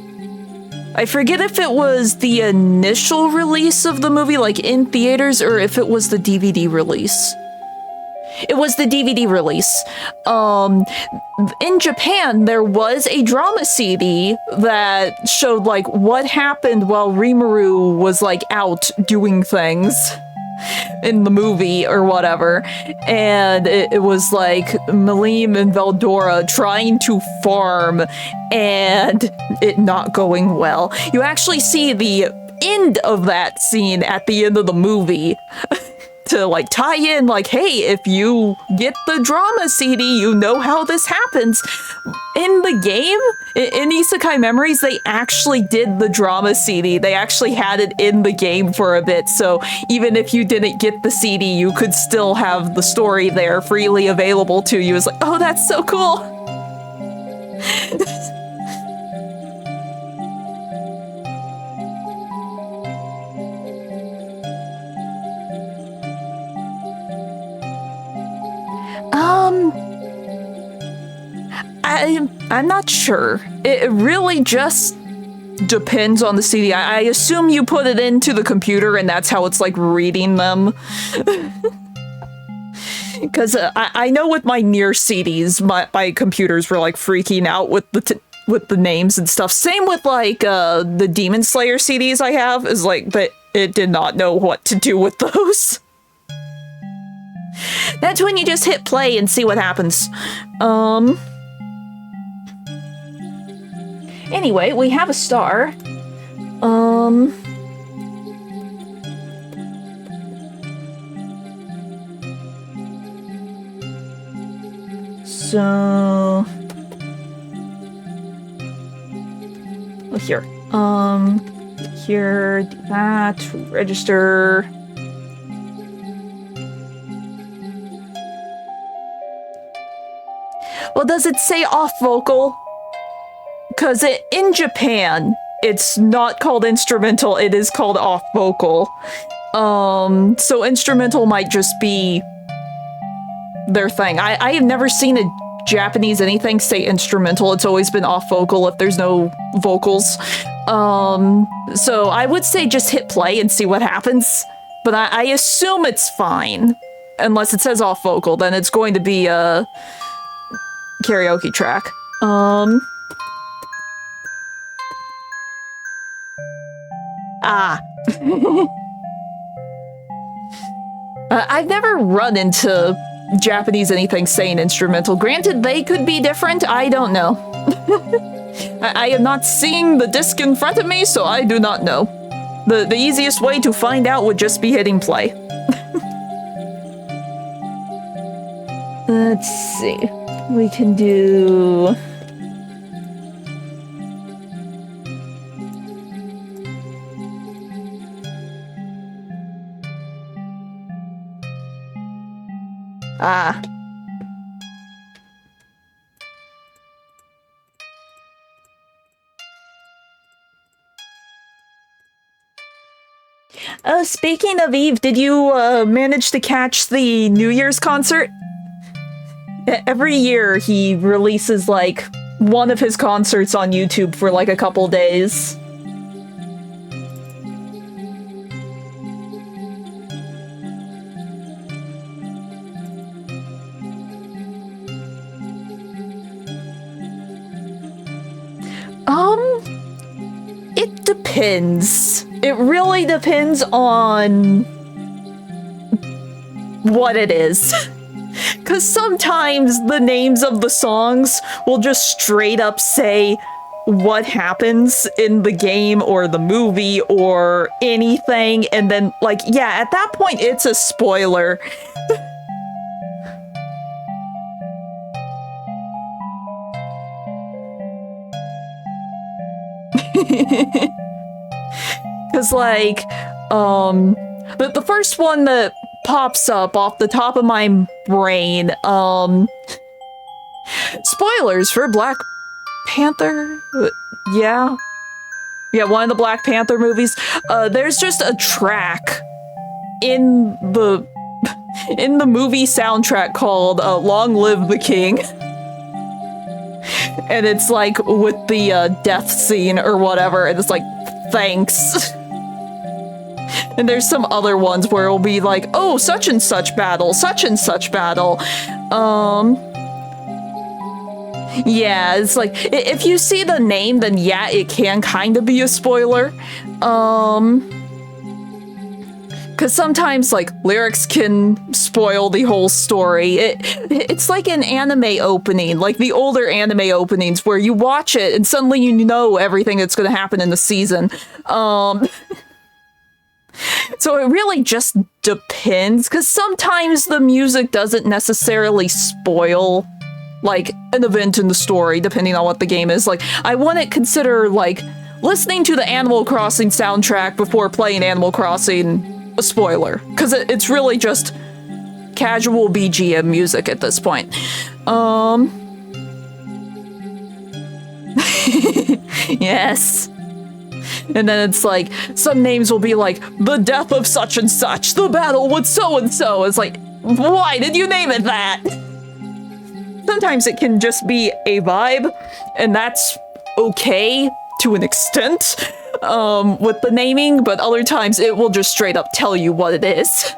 I forget if it was the initial release of the movie, like in theaters, or if it was the DVD release. It was the DVD release. In Japan, there was a drama CD that showed, like, what happened while Rimuru was, like, out doing things in the movie or whatever, and it was like Malim and Veldora trying to farm and it not going well. You actually see the end of that scene at the end of the movie to, like, tie in, like, hey, if you get the drama CD, you know how this happens. In the game, in Isekai Memories, they actually did the drama CD. They actually had it in the game for a bit, so even if you didn't get the CD, you could still have the story there freely available to you. It's like, oh, that's so cool! I'm not sure. It really just depends on the CD. I assume you put it into the computer and that's how it's, like, reading them. Because I know with my Nier CDs, my computers were, like, freaking out with the names and stuff. Same with, like, the Demon Slayer CDs I have, is like that it did not know what to do with those. That's when you just hit play and see what happens. Anyway, we have a star. So... Oh, here. Here, do that, register. Well, does it say off vocal? Because in Japan, it's not called instrumental, it is called off vocal. So instrumental might just be their thing. I have never seen a Japanese anything say instrumental. It's always been off vocal if there's no vocals. So I would say just hit play and see what happens. But I assume it's fine. Unless it says off vocal, then it's going to be a karaoke track. I've never run into Japanese anything saying instrumental. Granted, they could be different. I don't know. I am not seeing the disc in front of me, so I do not know. The easiest way to find out would just be hitting play. Let's see. We can do... Oh, speaking of Eve, did you manage to catch the New Year's concert? Every year he releases like one of his concerts on YouTube for like a couple days. It depends. It really depends on what it is. Because sometimes the names of the songs will just straight up say what happens in the game or the movie or anything, and then, like, yeah, at that point it's a spoiler. Because, like, the first one that pops up off the top of my brain, spoilers for Black Panther? Yeah, one of the Black Panther movies. There's just a track in the movie soundtrack called Long Live the King. And it's like with the death scene or whatever, and it's like, thanks. And there's some other ones where it'll be like, oh, such and such battle, such and such battle. Yeah, it's like, if you see the name, then yeah, it can kind of be a spoiler. Because sometimes, like, lyrics can spoil the whole story. It's like an anime opening, like the older anime openings, where you watch it and suddenly you know everything that's going to happen in the season. So it really just depends, because sometimes the music doesn't necessarily spoil, like, an event in the story, depending on what the game is. Like, I wouldn't consider, like, listening to the Animal Crossing soundtrack before playing Animal Crossing a spoiler, because it's really just casual BGM music at this point. Yes. And then it's like, some names will be like, the death of such and such, the battle with so and so. It's like, why did you name it that? Sometimes it can just be a vibe, and that's okay to an extent with the naming, but other times it will just straight up tell you what it is.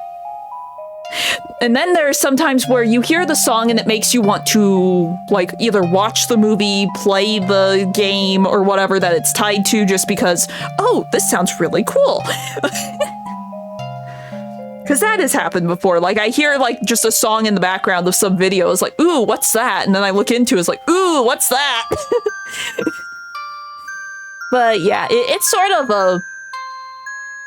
And then there are some times where you hear the song and it makes you want to, like, either watch the movie, play the game, or whatever that it's tied to, just because, oh, this sounds really cool. Because that has happened before. Like, I hear, like, just a song in the background of some video. It's like, ooh, what's that? And then I look into it, it's like, ooh, what's that? But yeah, it's sort of a,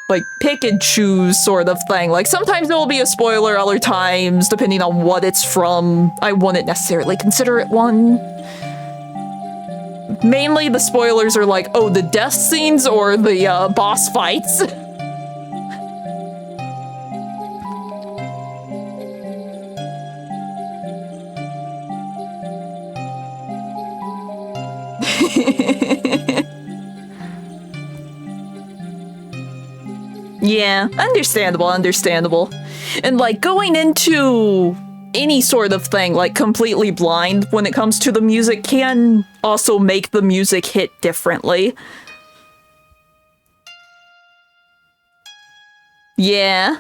like, pick and choose sort of thing. Like, sometimes there will be a spoiler, other times, depending on what it's from, I wouldn't necessarily consider it one. Mainly the spoilers are like, oh, the death scenes or the boss fights. Yeah, understandable. And like going into any sort of thing like completely blind when it comes to the music can also make the music hit differently. Yeah.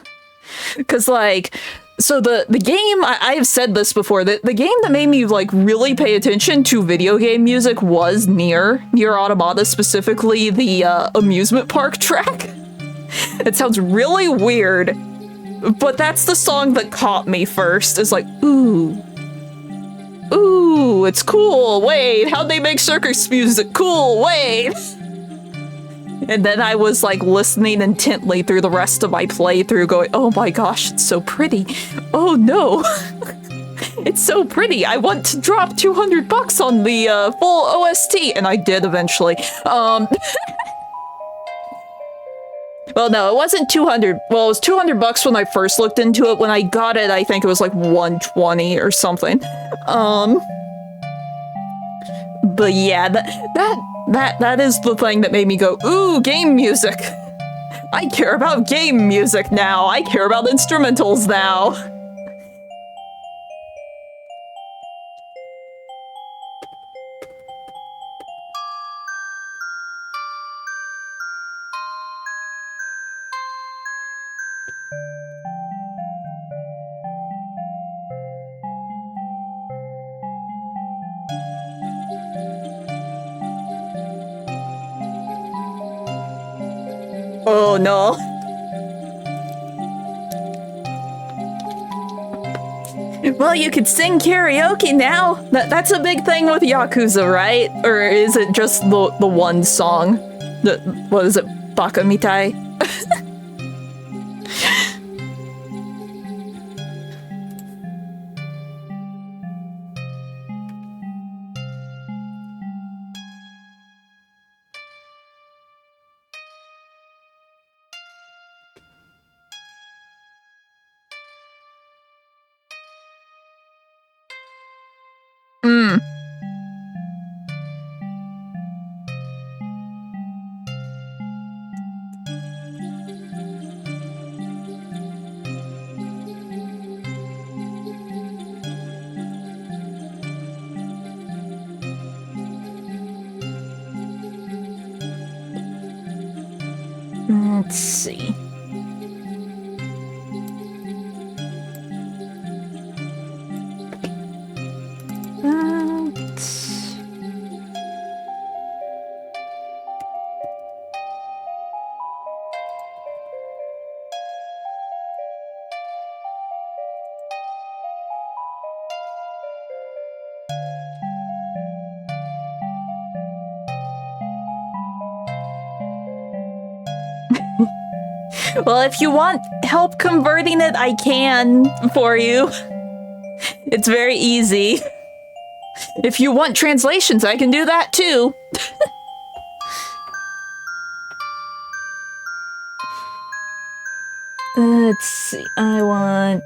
Cause like, so the game, I have said this before, that the game that made me like really pay attention to video game music was Nier Automata, specifically the amusement park track. It sounds really weird, but that's the song that caught me first. It's like, ooh, it's cool, wait, how'd they make circus music? Cool, wait. And then I was like listening intently through the rest of my playthrough going, oh my gosh, it's so pretty. Oh no. It's so pretty. I want to drop $200 on the full OST. And I did eventually. Well, no, it wasn't 200. Well, it was $200 when I first looked into it. When I got it, I think it was like 120 or something. But yeah, that is the thing that made me go, ooh, game music. I care about game music now. I care about instrumentals now. Oh no. Well, you could sing karaoke now. That's a big thing with Yakuza, right? Or is it just the one song? What is it? Baka Mitai? Let's see. Well, if you want help converting it, I can for you. It's very easy. If you want translations, I can do that too. Let's see. I want...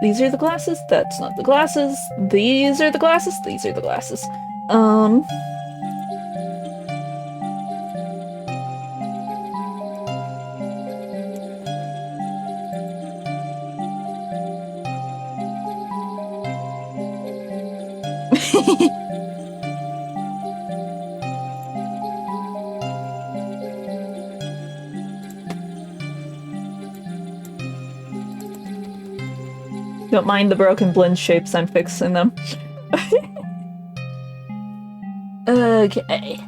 These are the glasses. That's not the glasses. These are the glasses. These are the glasses. Don't mind the broken blend shapes, I'm fixing them. Okay.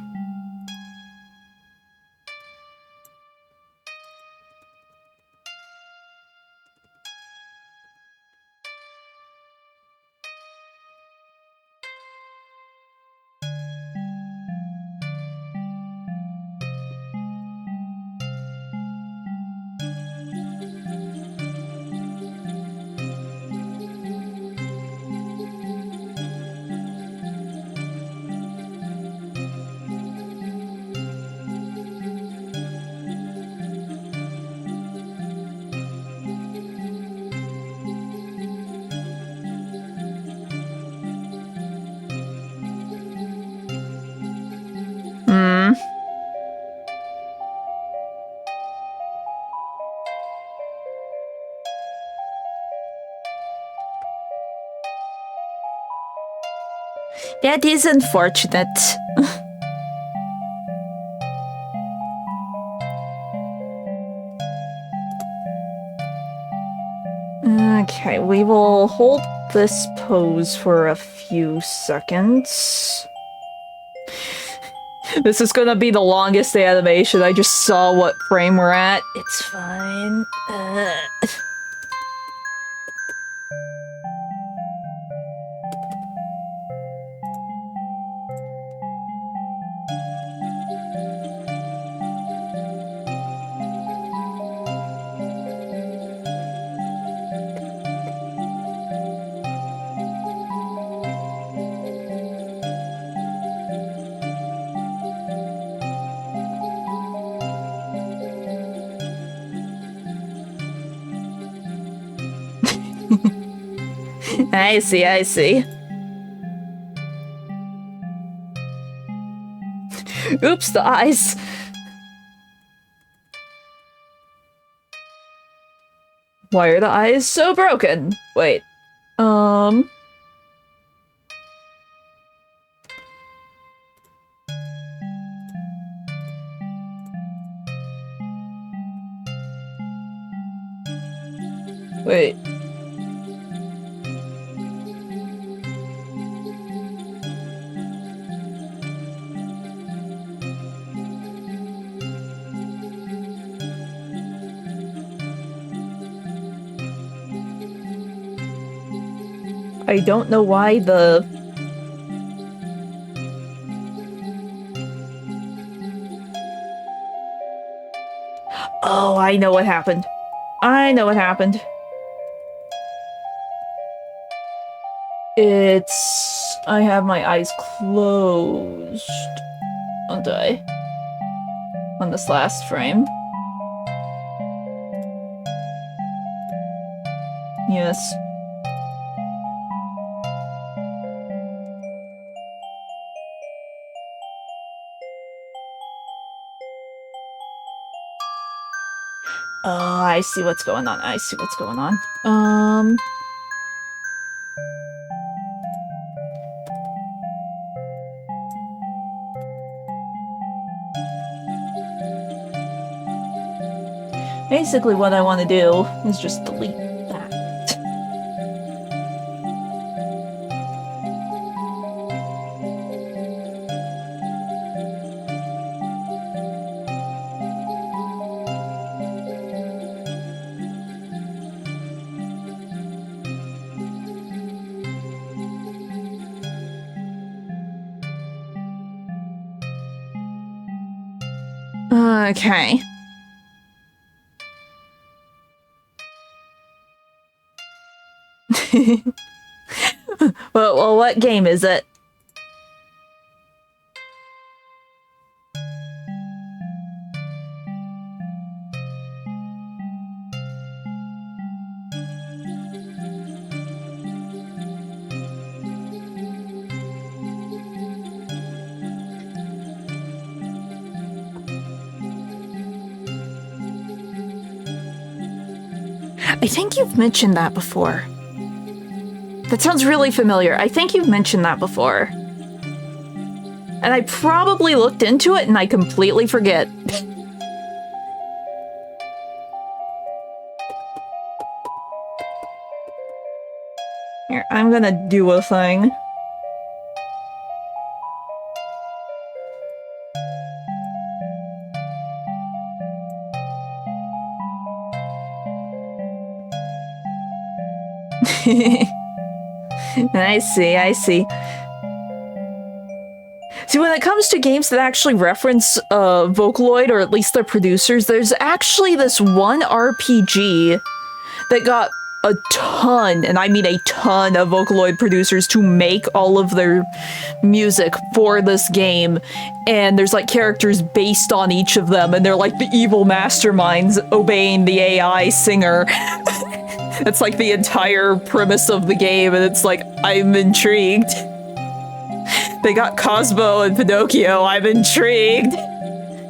That is unfortunate. Okay, we will hold this pose for a few seconds. This is gonna be the longest animation. I just saw what frame we're at. It's fine. I see, I see. Oops, the eyes. Why are the eyes so broken? Wait. Wait. I don't know why the... Oh, I know what happened. I know what happened. It's... I have my eyes closed. Don't I? On this last frame. Yes. Oh, I see what's going on. I see what's going on. Basically what I want to do is just delete that. Okay. Well, what game is it? I think you've mentioned that before. That sounds really familiar. I think you've mentioned that before. And I probably looked into it and I completely forget. Here, I'm gonna do a thing. I see, I see. See, when it comes to games that actually reference Vocaloid, or at least their producers, there's actually this one RPG that got a ton, and I mean a ton, of Vocaloid producers to make all of their music for this game, and there's like characters based on each of them, and they're like the evil masterminds obeying the AI singer. That's like the entire premise of the game, and it's like, I'm intrigued. They got Cosmo and Pinocchio, I'm intrigued.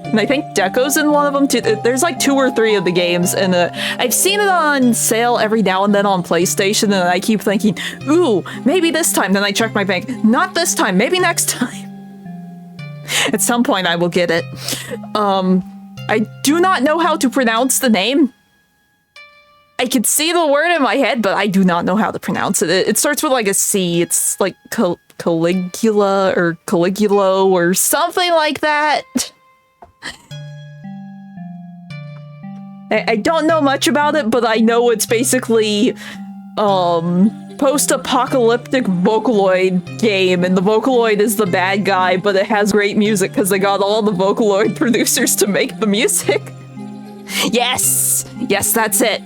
And I think Deco's in one of them too. There's like 2 or 3 of the games, and I've seen it on sale every now and then on PlayStation, and I keep thinking, ooh, maybe this time. Then I check my bank. Not this time, maybe next time. At some point I will get it. I do not know how to pronounce the name. I can see the word in my head, but I do not know how to pronounce it. It starts with like a C. It's like Caligula or Caligulo or something like that. I don't know much about it, but I know it's basically post-apocalyptic Vocaloid game, and the Vocaloid is the bad guy, but it has great music because they got all the Vocaloid producers to make the music. Yes! Yes, that's it.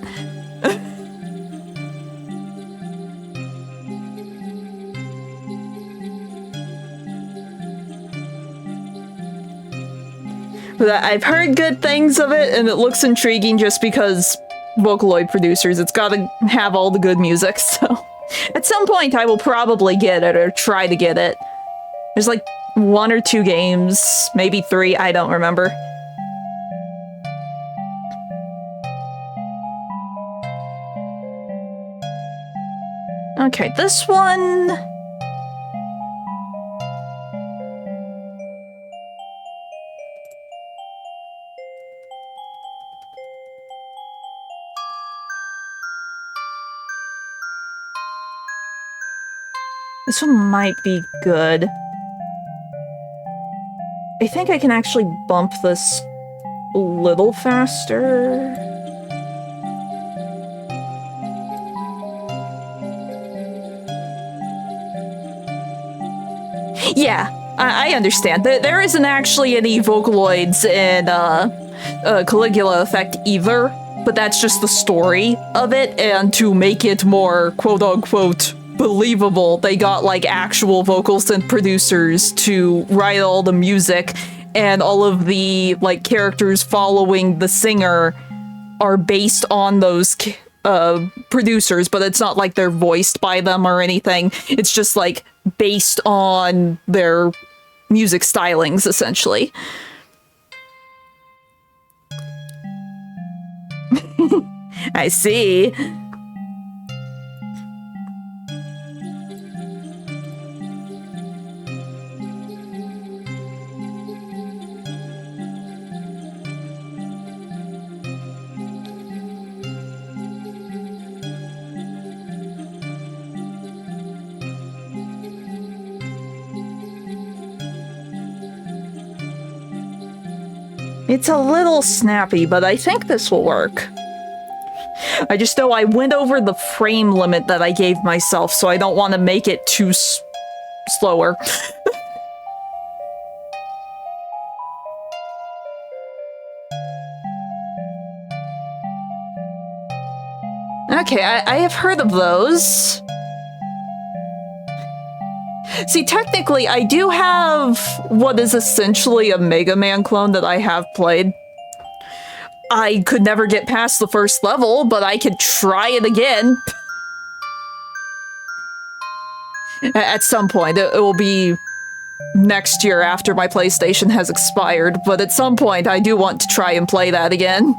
But I've heard good things of it, and it looks intriguing just because Vocaloid producers, it's gotta have all the good music, so... At some point, I will probably get it, or try to get it. There's like 1 or 2 games, maybe 3, I don't remember. Okay, this one... This one might be good. I think I can actually bump this a little faster. Yeah, I understand. There isn't actually any Vocaloids in Caligula Effect either, but that's just the story of it, and to make it more quote-unquote believable, they got like actual vocal synth producers to write all the music, and all of the like characters following the singer are based on those producers, but it's not like they're voiced by them or anything. It's just like based on their music stylings, essentially. I see. It's a little snappy, but I think this will work. I just know I went over the frame limit that I gave myself, so I don't want to make it too slower. Okay, I have heard of those. See, technically, I do have what is essentially a Mega Man clone that I have played. I could never get past the first level, but I could try it again. At some point. It will be next year after my PlayStation has expired, but at some point I do want to try and play that again.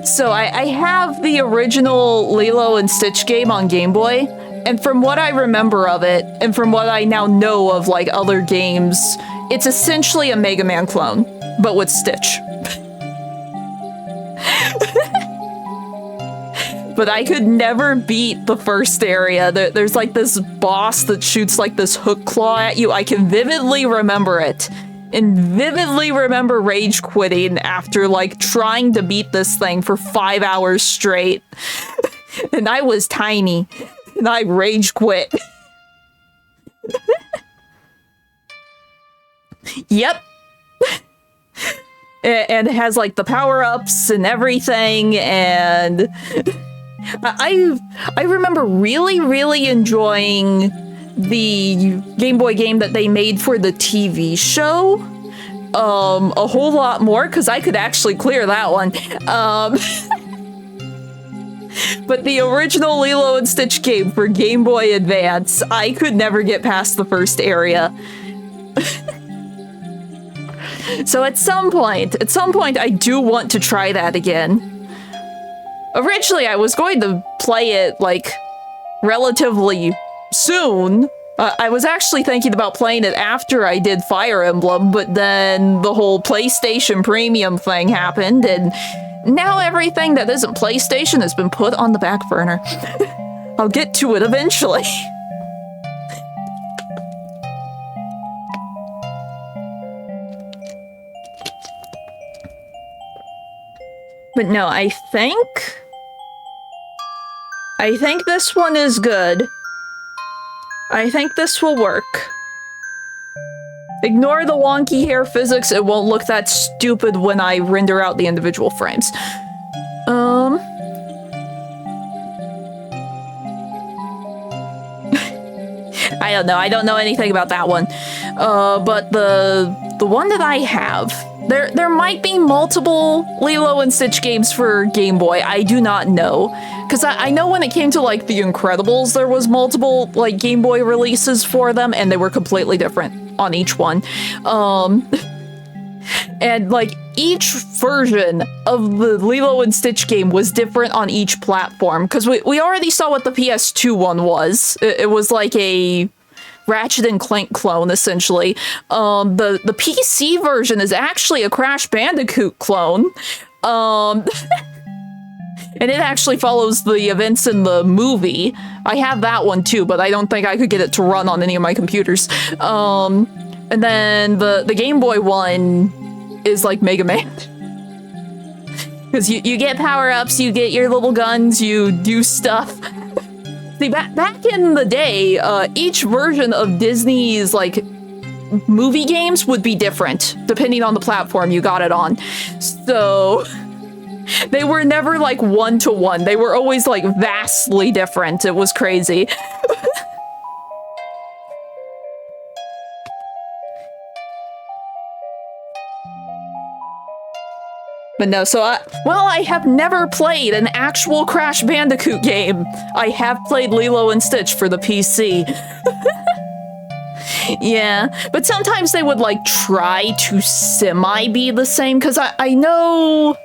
So I have the original Lilo and Stitch game on Game Boy. And from what I remember of it, and from what I now know of like other games, it's essentially a Mega Man clone, but with Stitch. But I could never beat the first area. There's like this boss that shoots like this hook claw at you. I can vividly remember it. And vividly remember rage quitting after like trying to beat this thing for 5 hours straight. And I was tiny. And I rage quit. Yep. And it has like the power-ups and everything, and I remember really enjoying the Game Boy game that they made for the TV show a whole lot more, because I could actually clear that one. But the original Lilo and Stitch game for Game Boy Advance, I could never get past the first area. So at some point, I do want to try that again. Originally, I was going to play it, like, relatively soon. I was actually thinking about playing it after I did Fire Emblem, but then the whole PlayStation Premium thing happened, and now everything that isn't PlayStation has been put on the back burner. I'll get to it eventually. But no, I think this one is good. I think this will work. Ignore the wonky hair physics, it won't look that stupid when I render out the individual frames. I don't know anything about that one. But the one that I have, there might be multiple Lilo and Stitch games for Game Boy. I do not know. Because I know when it came to, like, The Incredibles, there was multiple, like, Game Boy releases for them, and they were completely different on each one. And, like, each version of the Lilo and Stitch game was different on each platform. Because we already saw what the PS2 one was. It was like a Ratchet and Clank clone, essentially. The PC version is actually a Crash Bandicoot clone. And it actually follows the events in the movie. I have that one too, but I don't think I could get it to run on any of my computers. And then the Game Boy one is like Mega Man. Because you get power-ups, you get your little guns, you do stuff. See, back in the day, each version of Disney's, like, movie games would be different, depending on the platform you got it on. So they were never, like, one-to-one. They were always, like, vastly different. It was crazy. But no, so I have never played an actual Crash Bandicoot game. I have played Lilo and Stitch for the PC. Yeah, but sometimes they would, like, try to semi-be the same, because I know...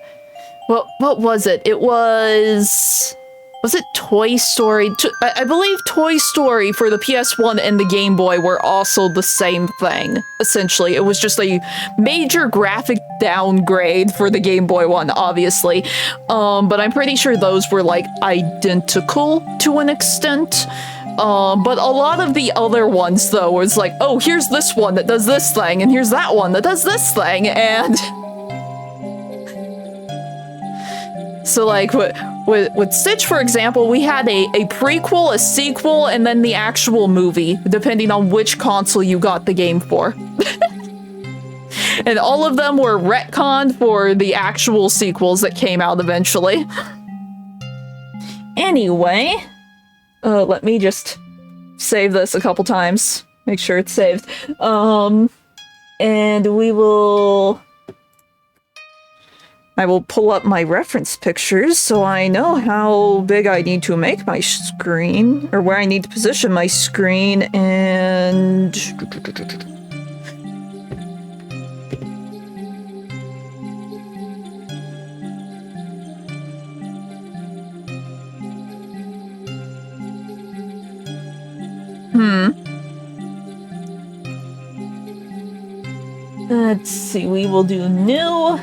What was it? It was... Was it Toy Story? I believe Toy Story for the PS1 and the Game Boy were also the same thing, essentially. It was just a major graphic downgrade for the Game Boy one, obviously. But I'm pretty sure those were, like, identical to an extent. But a lot of the other ones, though, was like, oh, here's this one that does this thing, and here's that one that does this thing, and... So, like, with Stitch, for example, we had a prequel, a sequel, and then the actual movie, depending on which console you got the game for. And all of them were retconned for the actual sequels that came out eventually. Anyway, let me just save this a couple times. Make sure it's saved. And I will pull up my reference pictures so I know how big I need to make my screen, or where I need to position my screen, and... Let's see, we will do new.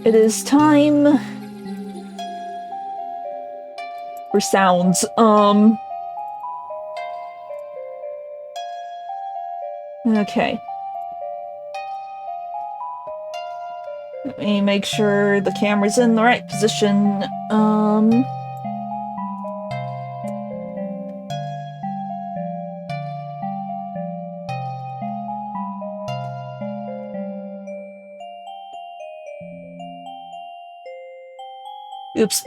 It is time for sounds. Okay. Let me make sure the camera's in the right position. Oops.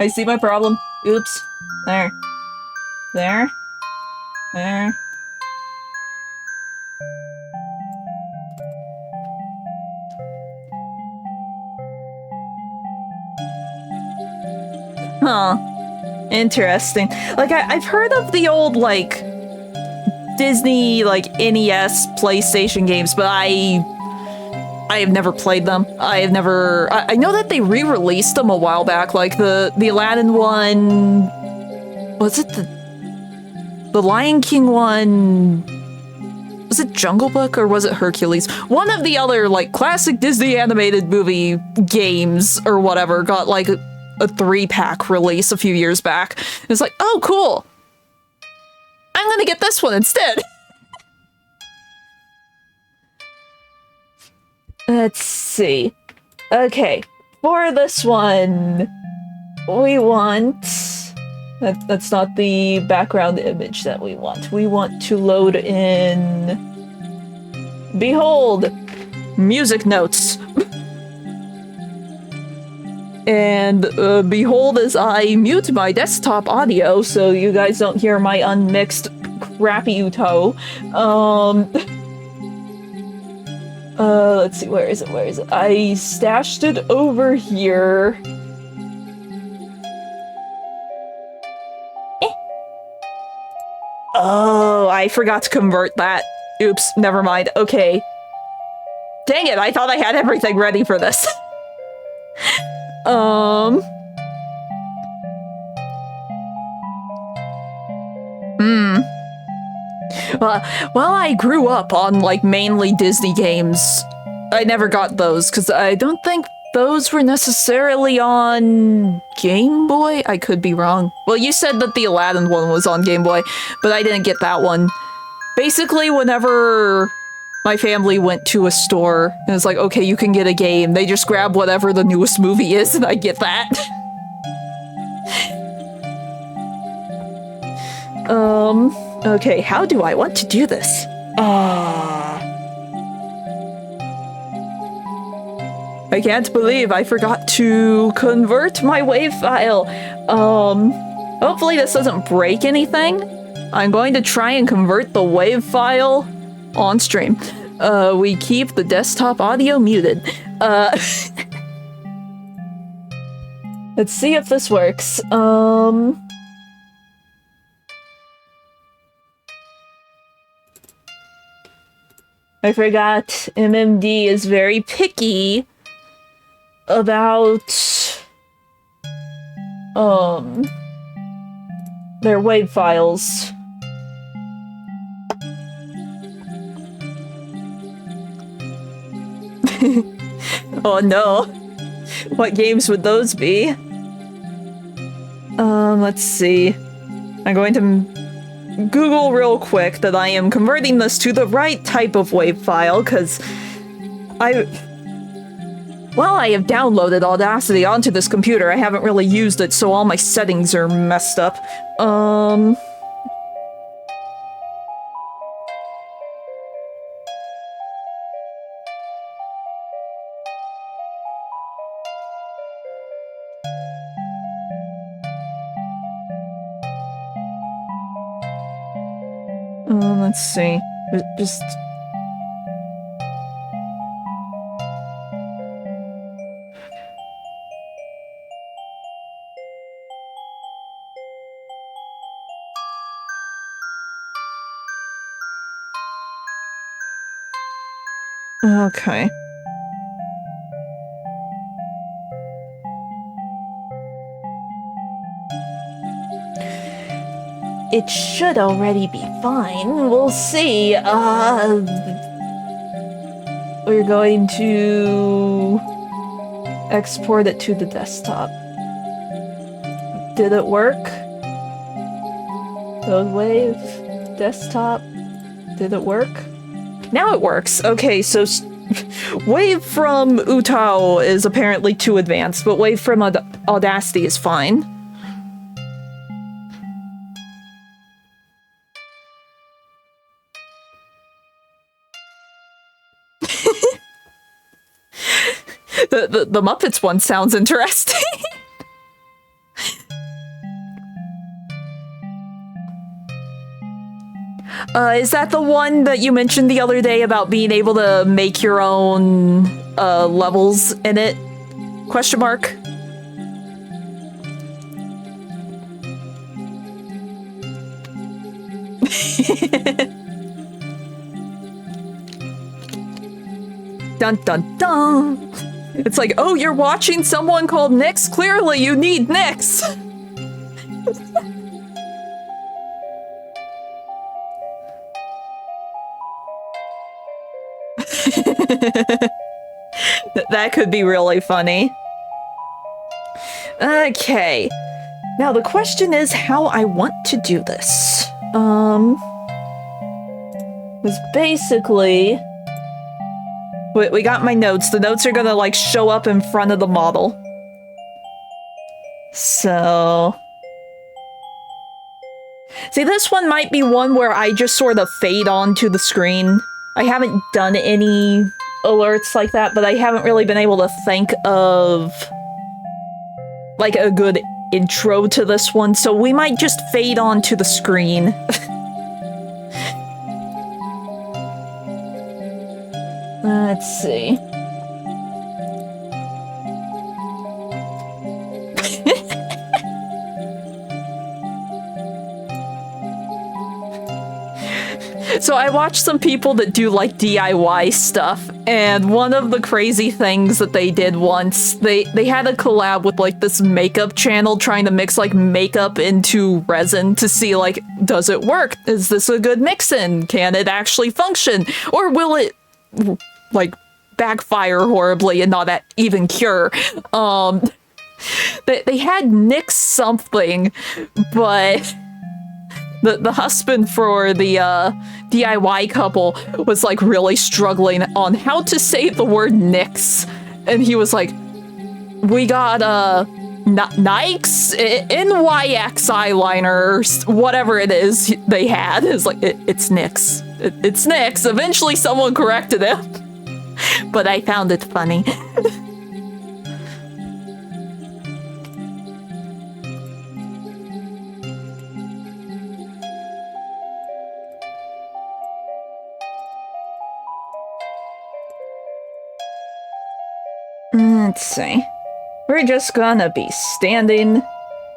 I see my problem. Oops. There. There. There. Huh. Interesting. Like, I've heard of the old, like, Disney, like, NES, PlayStation games, but I have never played them. I know that they re-released them a while back, like the Aladdin one. Was it the Lion King one? Was it Jungle Book or was it Hercules? One of the other, like, classic Disney animated movie games or whatever got, like, a 3-pack release a few years back. It's like, oh, cool. I'm gonna get this one instead. Let's see. Okay, for this one, we want... That's not the background image that we want. We want to load in... Behold! Music notes. And behold as I mute my desktop audio so you guys don't hear my unmixed crappy Yumeto. Let's see, where is it? I stashed it over here. Oh, I forgot to convert that. Oops, never mind. Okay. Dang it, I thought I had everything ready for this. Well, I grew up on, like, mainly Disney games. I never got those, because I don't think those were necessarily on Game Boy? I could be wrong. Well, you said that the Aladdin one was on Game Boy, but I didn't get that one. Basically, whenever my family went to a store, and it's like, okay, you can get a game, they just grab whatever the newest movie is, and I get that. Okay, how do I want to do this? I can't believe I forgot to convert my WAV file. Hopefully this doesn't break anything. I'm going to try and convert the WAV file on stream. We keep the desktop audio muted. Let's see if this works. I forgot MMD is very picky about their WAV files. Oh no. What games would those be? Let's see. I'm going to Google real quick that I am converting this to the right type of WAV file, because I have downloaded Audacity onto this computer. I haven't really used it, so all my settings are messed up. Let's see. Just... Okay. It should already be fine. We'll see. We're going to export it to the desktop. Did it work? Load wave, desktop. Did it work? Now it works. Okay, so wave from Utao is apparently too advanced, but wave from Audacity is fine. The Muppets one sounds interesting. Is that the one that you mentioned the other day about being able to make your own levels in it? Question mark. dun dun dun. It's like, oh, you're watching someone called Nyx? Clearly you need Nyx! That could be really funny. Okay. Now the question is how I want to do this. Was basically... We got my notes. The notes are gonna, like, show up in front of the model. So... See, this one might be one where I just sort of fade onto the screen. I haven't done any alerts like that, but I haven't really been able to think of, like, a good intro to this one, so we might just fade onto the screen. Let's see. So I watched some people that do like DIY stuff, and one of the crazy things that they did once, they had a collab with like this makeup channel trying to mix like makeup into resin to see like, does it work? Is this a good mix-in? Can it actually function? Or will it like backfire horribly and not even cure? They had NYX something, but the husband for the DIY couple was like really struggling on how to say the word NYX, and he was like, we got NYX NYX eyeliner, whatever it is they had. It's like, it's NYX. It's NYX. Eventually someone corrected it. But I found it funny. Let's see. We're just gonna be standing.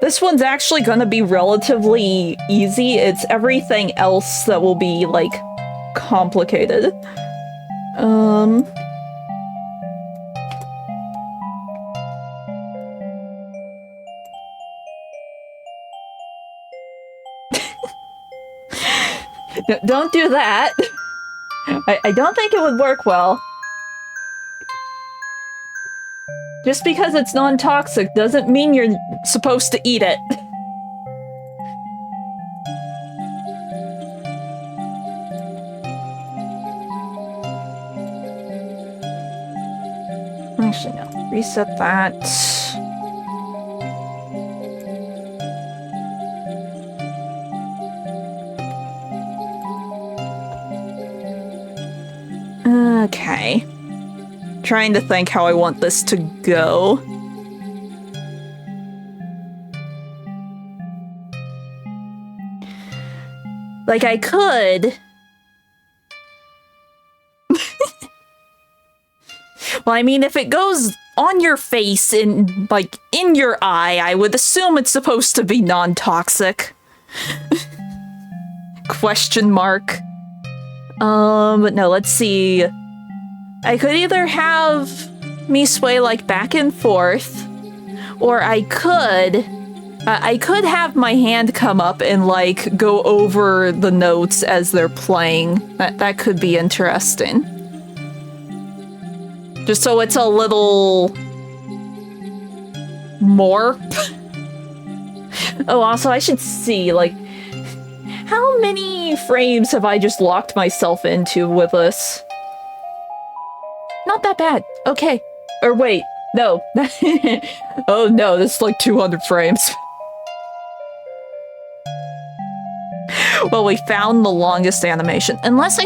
This one's actually gonna be relatively easy. It's everything else that will be, like, complicated. Don't do that. I don't think it would work well. Just because it's non-toxic doesn't mean you're supposed to eat it. Actually, no. Reset that. Okay. Trying to think how I want this to go. Like, I could... Well, I mean, if it goes on your face and, like, in your eye, I would assume it's supposed to be non-toxic. Question mark. But no, let's see. I could either have me sway, like, back and forth, or I could have my hand come up and, like, go over the notes as they're playing. That could be interesting. Just so it's a little more. Oh, also, I should see, like, how many frames have I just locked myself into with this? Not that bad. Okay. Or wait, no. Oh no, this is like 200 frames. Well, we found the longest animation. Unless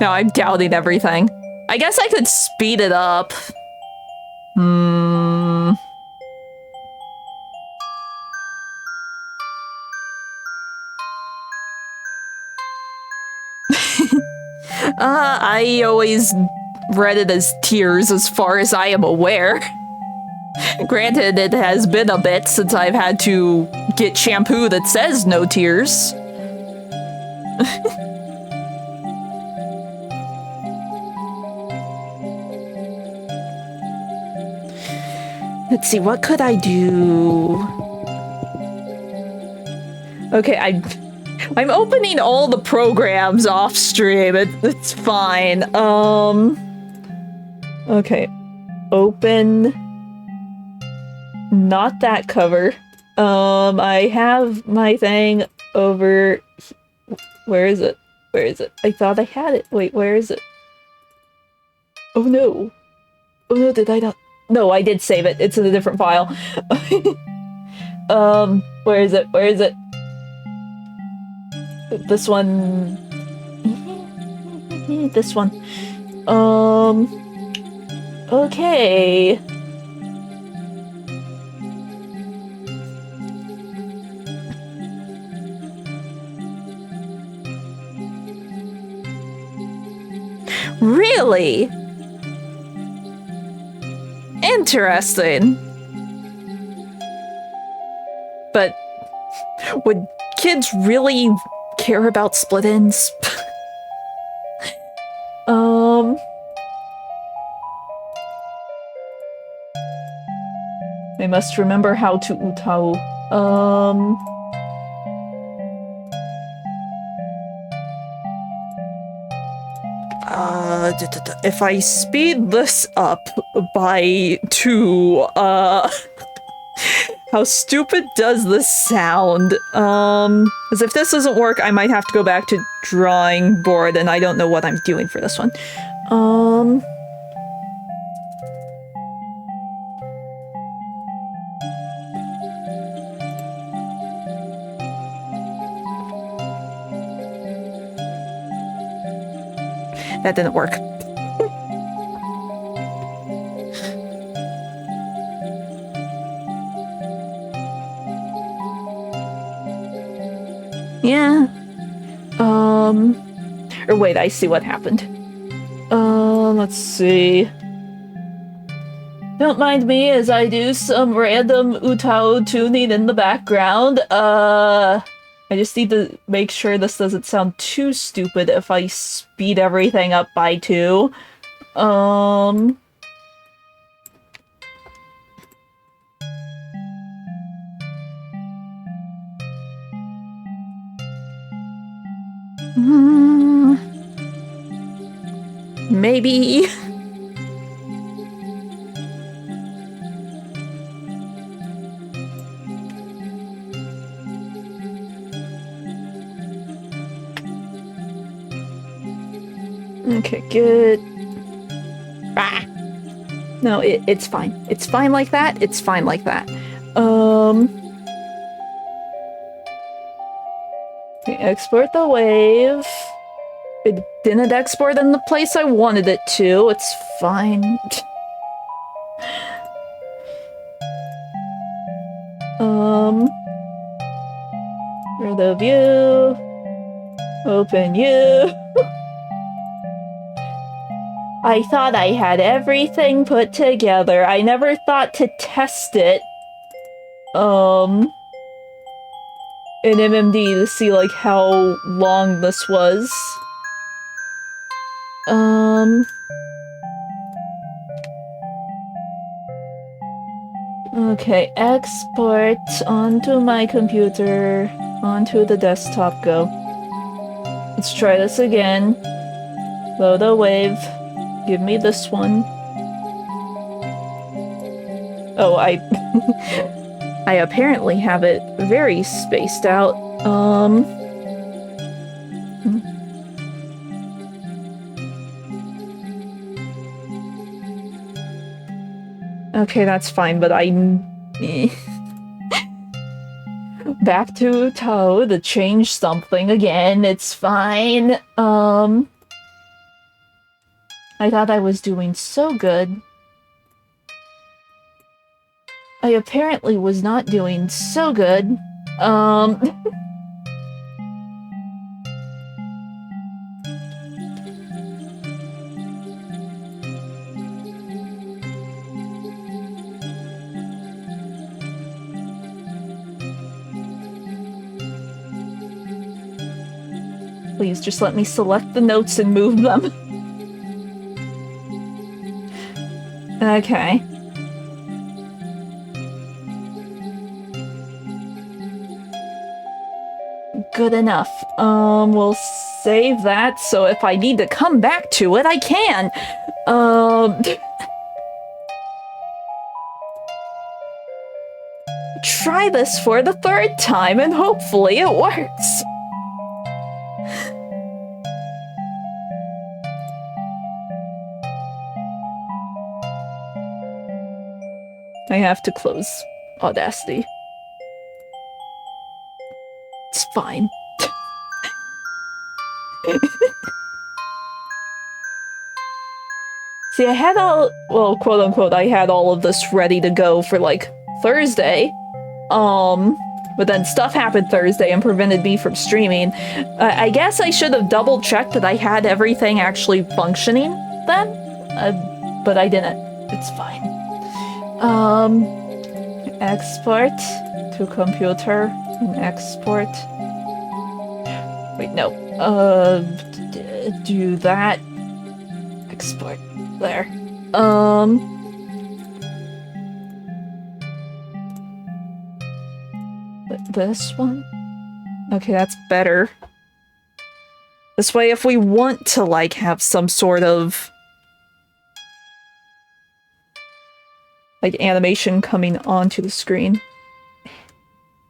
Now I'm doubting everything. I guess I could speed it up. I always read it as tears as far as I am aware. Granted, it has been a bit since I've had to get shampoo that says no tears. Let's see, what could I do? Okay, I'm opening all the programs off stream. It's fine. Okay. Open. Not that cover. I have my thing over. Where is it? Where is it? I thought I had it. Wait, where is it? Oh no. Oh no, did I not? No, I did save it. It's in a different file. Where is it? Where is it? This one. This one. Okay. Really? Interesting. But would kids really care about split ends? I must remember how to utau. If I speed this up by 2, how stupid does this sound? As if this doesn't work, I might have to go back to drawing board, and I don't know what I'm doing for this one. That didn't work. Yeah. Or wait, I see what happened. Let's see. Don't mind me as I do some random utao tuning in the background. I just need to make sure this doesn't sound too stupid if I speed everything up by 2. Maybe. Okay, good. Ah. No, it's fine. It's fine like that. It's fine like that. Okay, export the wave. It didn't export in the place I wanted it to. It's fine. Rid of you. Open you. I thought I had everything put together. I never thought to test it. In MMD to see, like, how long this was. Okay, export onto my computer, onto the desktop, go. Let's try this again. Load a wave. Give me this one. Oh, I apparently have it very spaced out. Okay, that's fine, but back to Toe to change something again. It's fine. I thought I was doing so good. I apparently was not doing so good. Please just let me select the notes and move them. Okay. Good enough. We'll save that, so if I need to come back to it, I can. Try this for the third time, and hopefully it works. I have to close Audacity. It's fine. See, I had all, well, quote unquote, I had all of this ready to go for like Thursday. But then stuff happened Thursday and prevented me from streaming. I guess I should have double checked that I had everything actually functioning then, but I didn't. It's fine. Export to computer, export. Wait, no. Do that. Export. There. This one? Okay, that's better. This way, if we want to, like, have some sort of like animation coming onto the screen.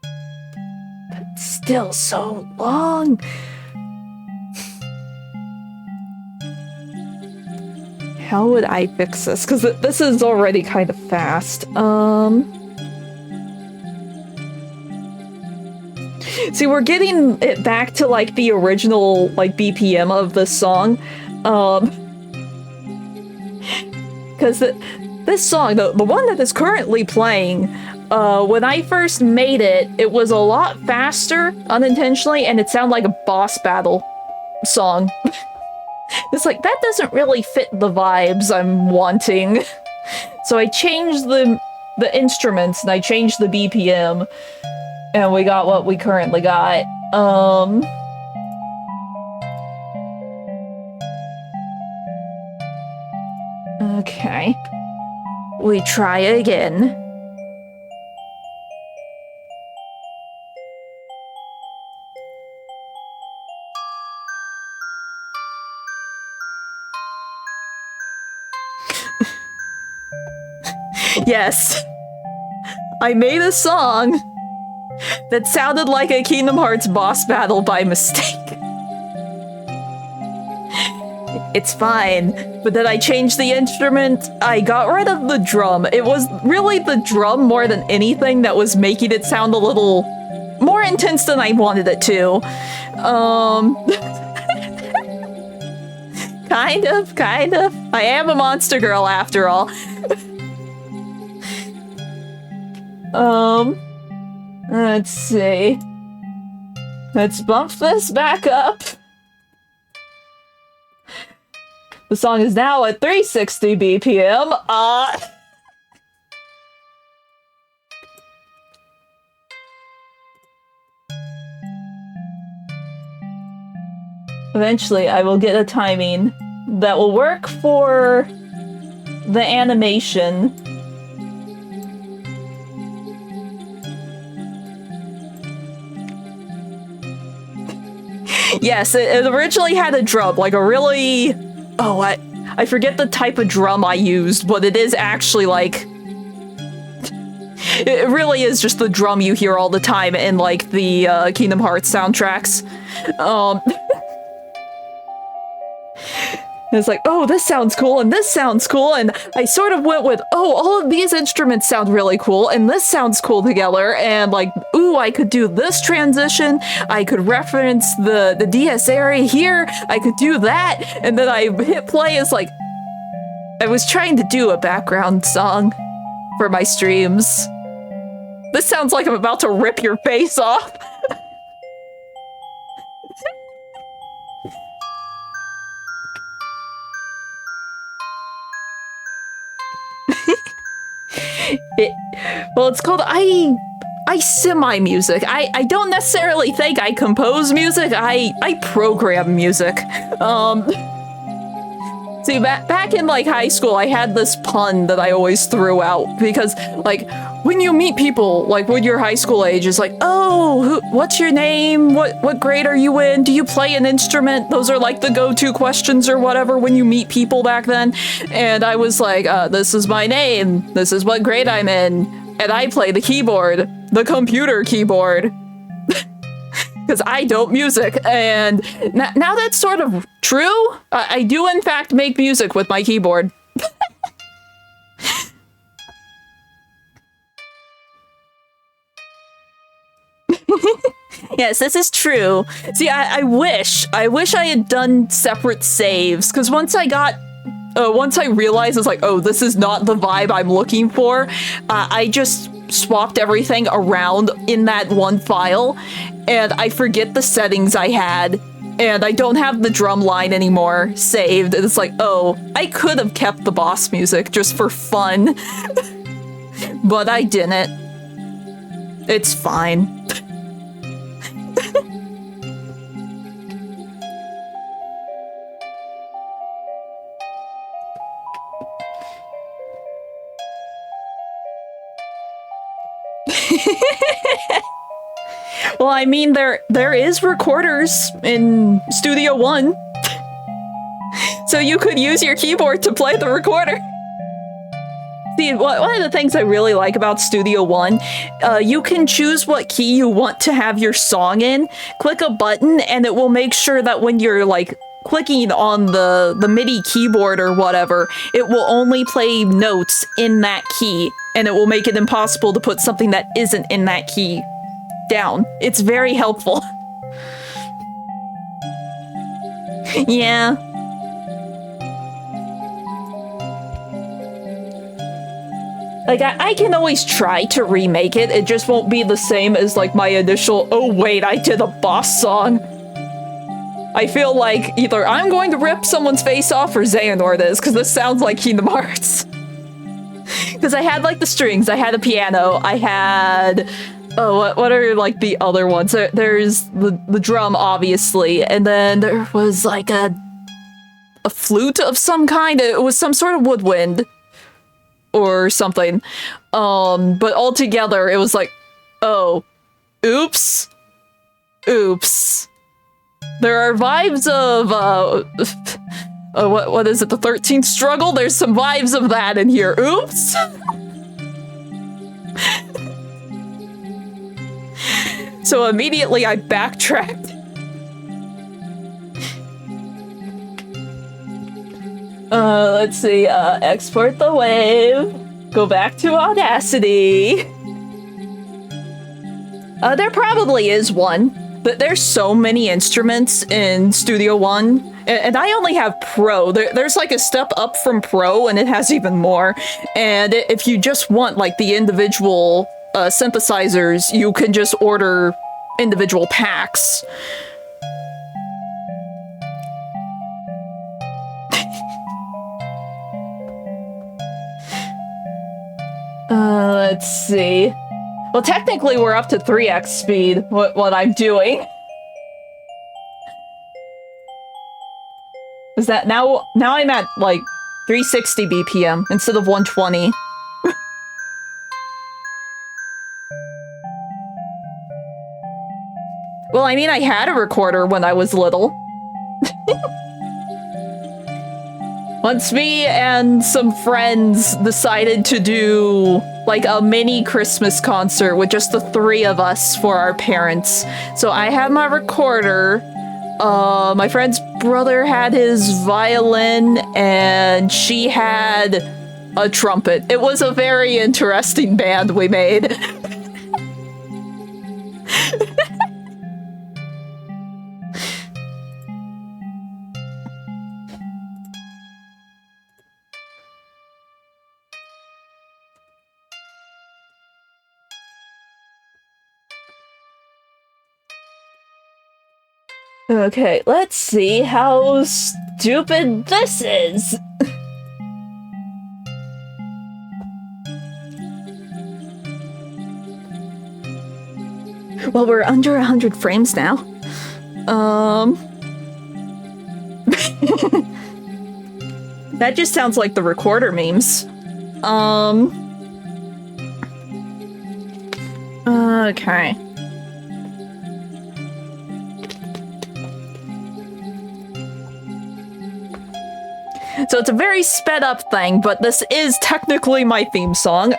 But still so long. How would I fix this? Because this is already kind of fast. See, we're getting it back to like the original like BPM of the song. Because this song, the one that is currently playing, when I first made it, it was a lot faster, unintentionally, and it sounded like a boss battle song. It's like, that doesn't really fit the vibes I'm wanting. So I changed the instruments, and I changed the BPM, and we got what we currently got. Okay. We try again. Yes. I made a song that sounded like a Kingdom Hearts boss battle by mistake. It's fine. But then I changed the instrument, I got rid of the drum. It was really the drum more than anything that was making it sound a little more intense than I wanted it to. Kind of. I am a monster girl after all. Let's see. Let's bump this back up. The song is now at 360 BPM. Eventually, I will get a timing that will work for the animation. Yes, it originally had a drum, like a really... Oh, I forget the type of drum I used, but it is actually like... It really is just the drum you hear all the time in like the Kingdom Hearts soundtracks. It's like, oh, this sounds cool, and this sounds cool, and I sort of went with, oh, all of these instruments sound really cool, and this sounds cool together, and like, ooh, I could do this transition, I could reference the DS area here, I could do that, and then I hit play. It's like, I was trying to do a background song for my streams. This sounds like I'm about to rip your face off. Well, it's called, I semi-music. I don't necessarily think I compose music. I program music. See, back in like high school, I had this pun that I always threw out because like when you meet people like with your high school age, it's like, oh, what's your name? What grade are you in? Do you play an instrument? Those are like the go-to questions or whatever when you meet people back then. And I was like, this is my name. This is what grade I'm in. And I play the keyboard, the computer keyboard. Because I don't music, and now that's sort of true. I do in fact make music with my keyboard. Yes, this is true. See, I wish I had done separate saves, because once I realized it's like, oh, this is not the vibe I'm looking for, I just swapped everything around in that one file, and I forget the settings I had, and I don't have the drum line anymore saved. It's like, oh, I could have kept the boss music just for fun, but I didn't. It's fine. Well, I mean, there is recorders in Studio One, so you could use your keyboard to play the recorder. See, one of the things I really like about Studio One, you can choose what key you want to have your song in, click a button, and it will make sure that when you're like clicking on the MIDI keyboard or whatever, it will only play notes in that key, and it will make it impossible to put something that isn't in that key down. It's very helpful. Yeah. Like, I can always try to remake it. It just won't be the same as, like, my initial, oh wait, I did a boss song. I feel like either I'm going to rip someone's face off or Xehanort is, because this sounds like Kingdom Hearts. Because I had, like, the strings, I had a piano, I had... Oh, what are, like, the other ones? There's the drum, obviously, and then there was, like, a flute of some kind. It was some sort of woodwind or something. But altogether, it was like, oh, oops. Oops. There are vibes of, what is it, the 13th Struggle? There's some vibes of that in here. Oops. So immediately I backtracked. Let's see, export the wave, go back to Audacity. There probably is one, but there's so many instruments in Studio One, and I only have Pro. There's like a step up from Pro, and it has even more. And if you just want like the individual synthesizers, you can just order individual packs. Let's see. Well, technically we're up to 3x speed, what I'm doing. Is that now I'm at like 360 BPM instead of 120. Well, I mean, I had a recorder when I was little. Once me and some friends decided to do like a mini Christmas concert with just the three of us for our parents. So I had my recorder, my friend's brother had his violin, and she had a trumpet. It was a very interesting band we made. Okay, let's see how stupid this is. Well, we're under 100 frames now. That just sounds like the recorder memes. Okay. So it's a very sped up thing, but this is technically my theme song.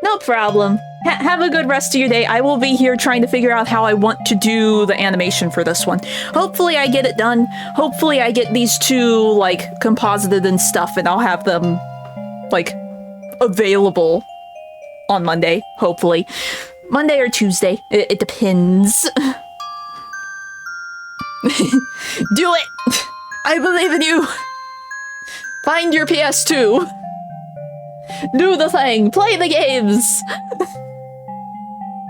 No problem. Have a good rest of your day. I will be here trying to figure out how I want to do the animation for this one. Hopefully I get it done. Hopefully I get these two, like, composited and stuff, and I'll have them, like, available on Monday, hopefully. Monday or Tuesday. It depends. Do it! I believe in you! Find your PS2. Do the thing! Play the games!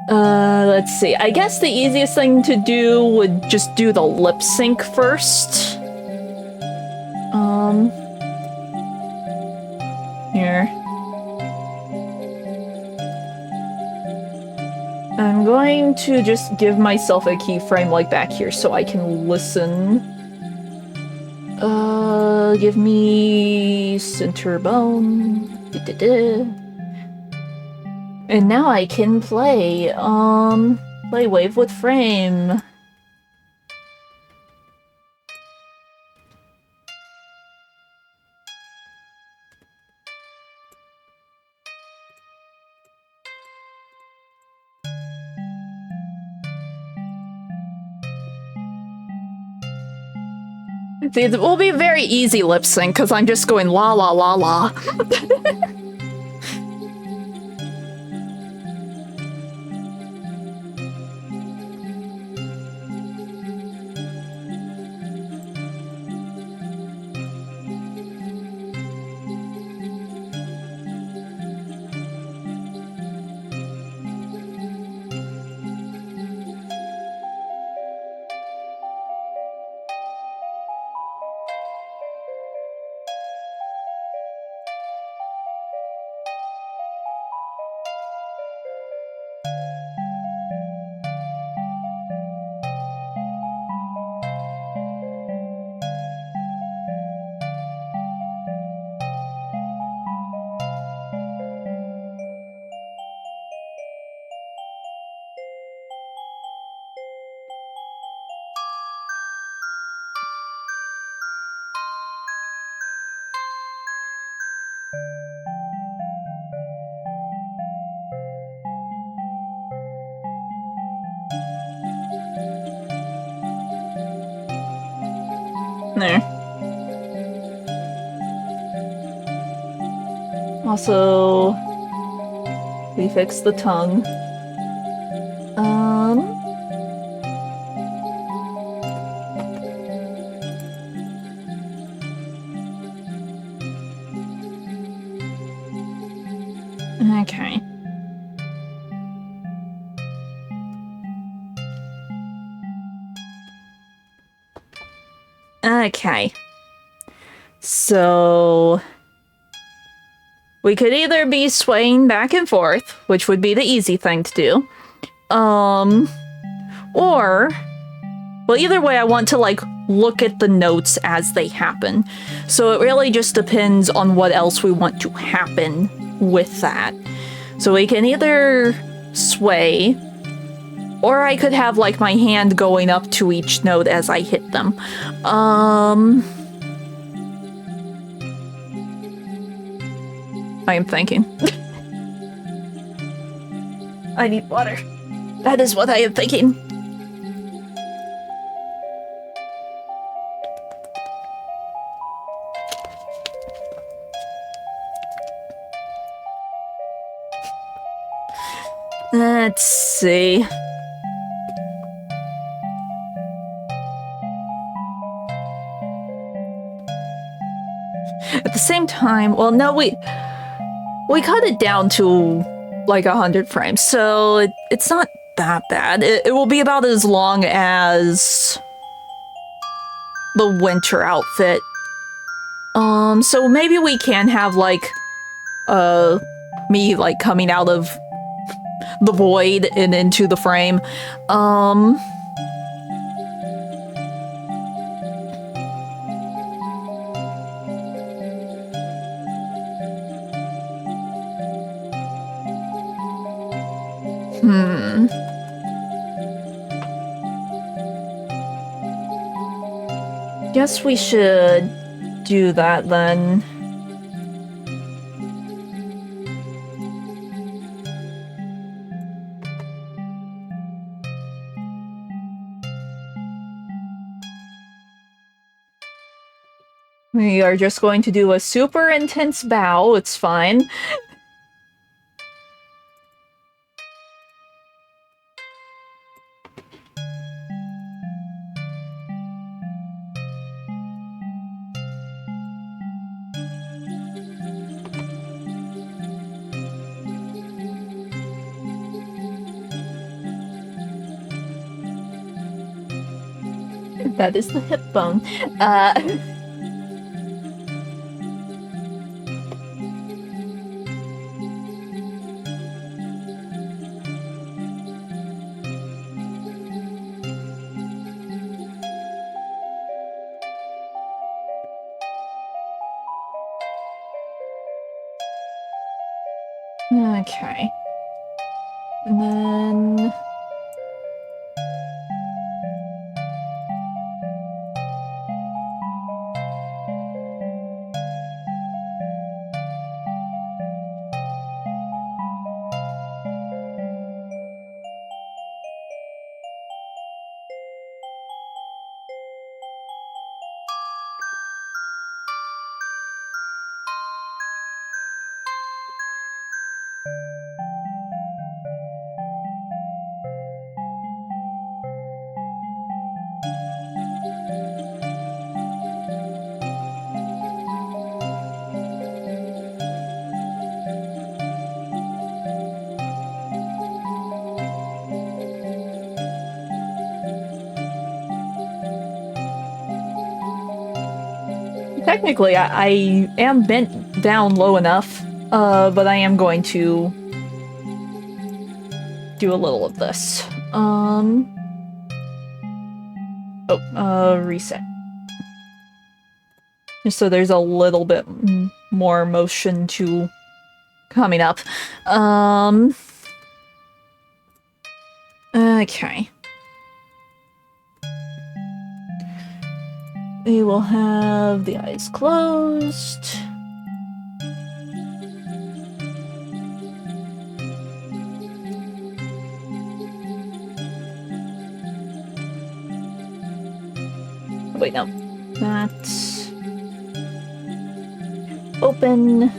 Let's see. I guess the easiest thing to do would just do the lip sync first. Here. I'm going to just give myself a keyframe like back here so I can listen. Give me center bone. And now I can play, play wave with frame. See, it will be a very easy lip sync because I'm just going la la la la. There. Also, we fixed the tongue. Okay. Okay. So we could either be swaying back and forth, which would be the easy thing to do. Or, well, either way, I want to, like, look at the notes as they happen. So it really just depends on what else we want to happen with that. So we can either sway, or I could have, like, my hand going up to each note as I hit them. I am thinking. I need water. That is what I am thinking. Let's see. At the same time, well, no, we cut it down to like 100 frames, so it's not that bad. It will be about as long as the winter outfit So maybe we can have, like, me, like, coming out of the void and into the frame. Guess we should do that then. We are just going to do a super intense bow, it's fine. That is the hip bone. Okay. And then... Technically, I am bent down low enough, but I am going to do a little of this. Reset. Just so there's a little bit more motion to coming up. Okay. We will have the eyes closed. Wait, no. That's... open.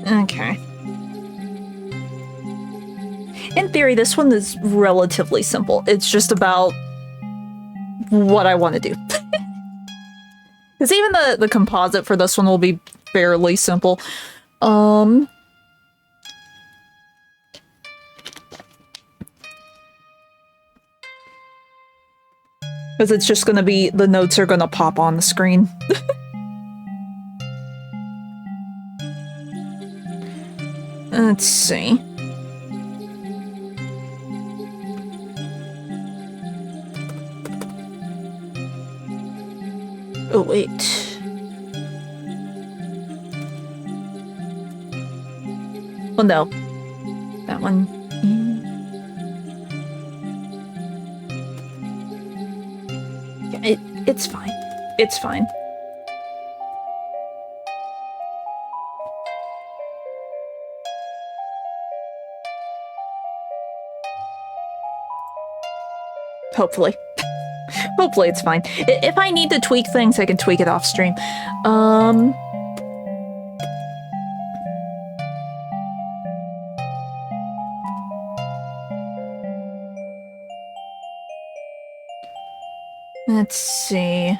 Okay. In theory, this one is relatively simple. It's just about what I want to do. Because even the composite for this one will be fairly simple. Because Because it's just gonna be, the notes are gonna pop on the screen. Let's see. Oh, wait. Oh, no. That one. Yeah, it's fine. It's fine. Hopefully. Hopefully it's fine. If I need to tweak things, I can tweak it off stream. Let's see.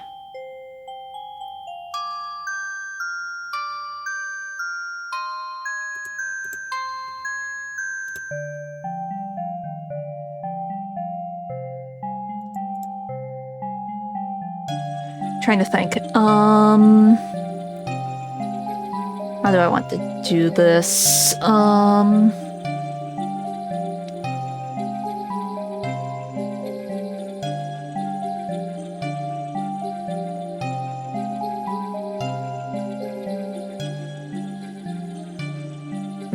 Trying to think. How do I want to do this? I'm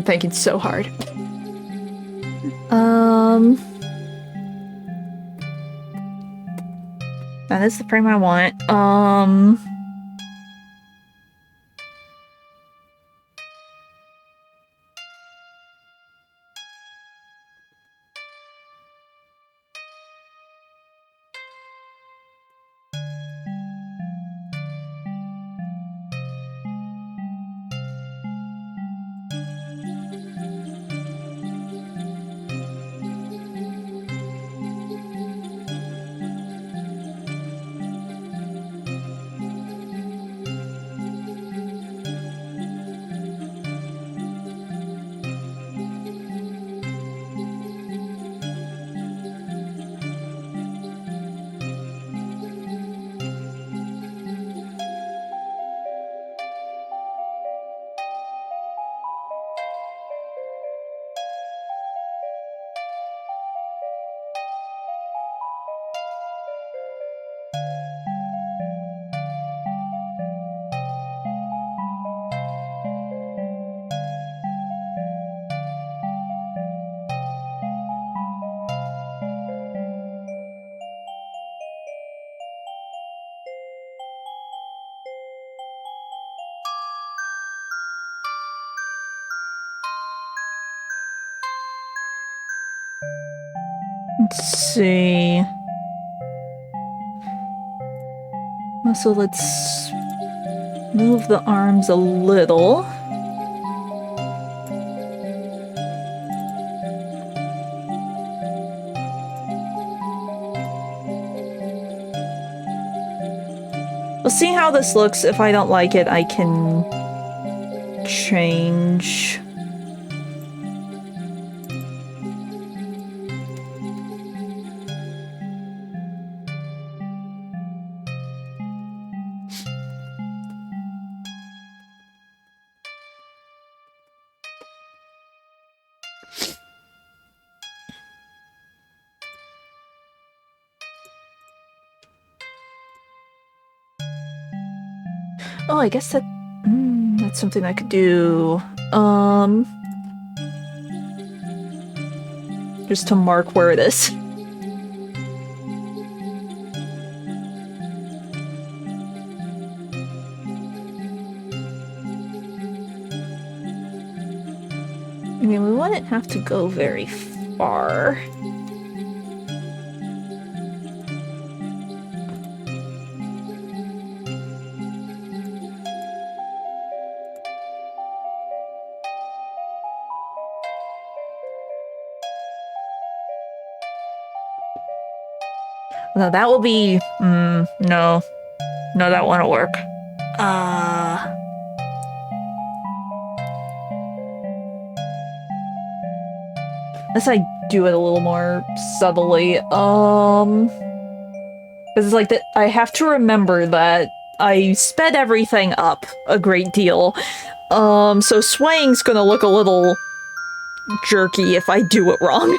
thinking so hard. That is the frame I want. Let's see. So let's move the arms a little. We'll see how this looks. If I don't like it, I can change. Oh, I guess that that's something I could do. Just to mark where it is. I mean, we wouldn't have to go very far. No, that will be... no. No, that won't work. Unless I do it a little more subtly. Because it's like that I have to remember that I sped everything up a great deal. So swaying's gonna look a little jerky if I do it wrong.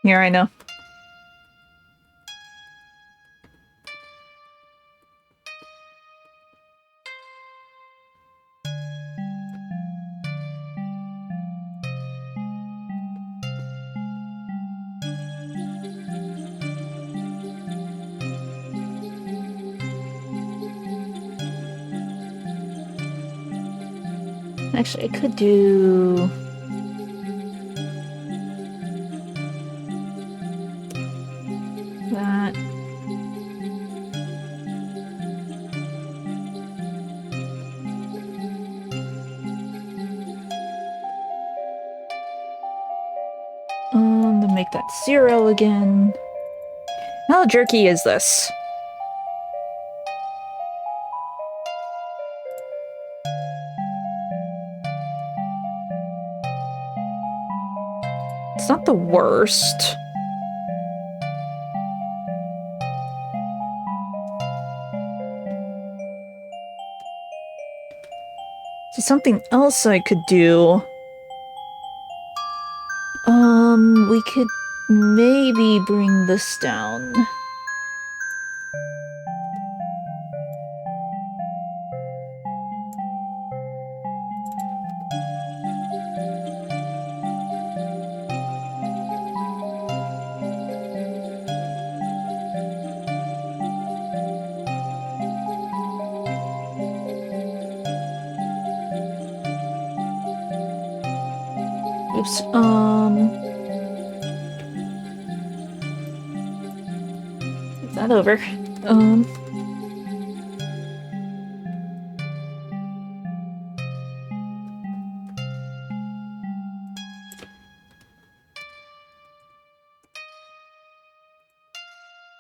Here, I know. Actually, I could do... that. Then make that 0 again. How jerky is this? It's not the worst. See, something else I could do. We could maybe bring this down. Oops, Move that over.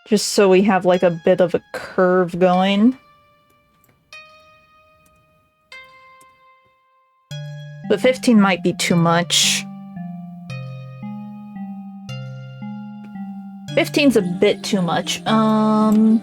Just so we have like a bit of a curve going. But 15 might be too much. 15's a bit too much. 10?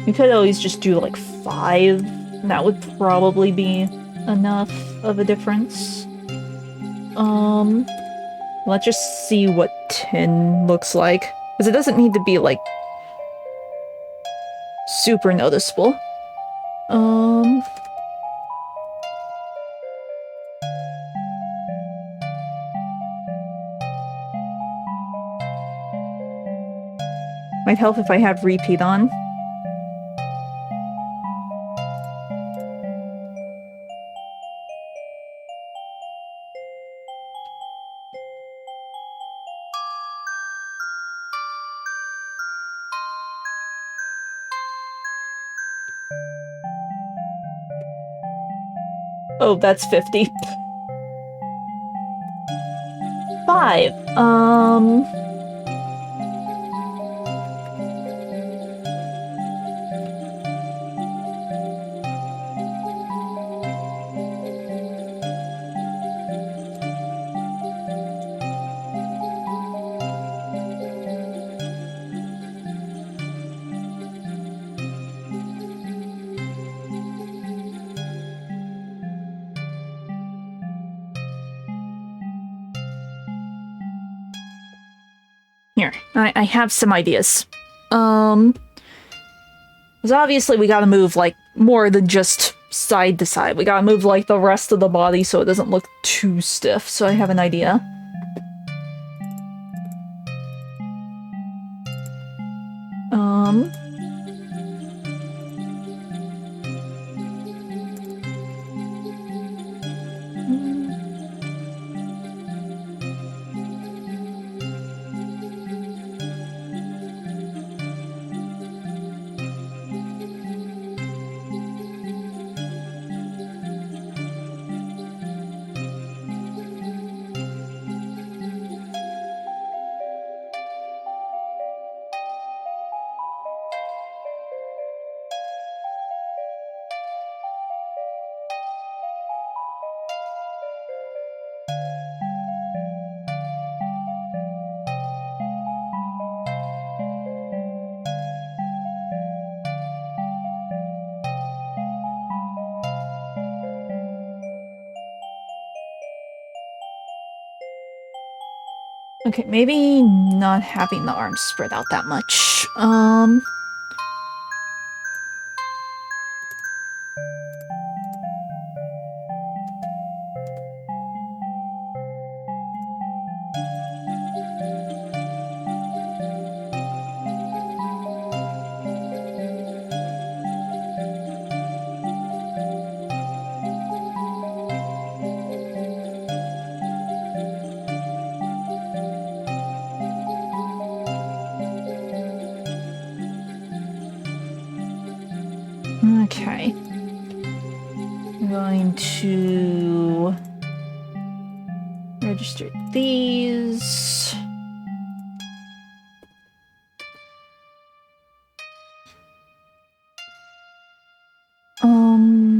We could always just do like 5. That would probably be enough of a difference. Let's just see what 10 looks like. Because it doesn't need to be, like, super noticeable. Might help if I have repeat on. Oh, that's 50. 5. Here, I have some ideas. Because obviously we gotta move, like, more than just side to side. We gotta move, like, the rest of the body so it doesn't look too stiff. So I have an idea. Okay, maybe not having the arms spread out that much. Okay. I'm going to register these.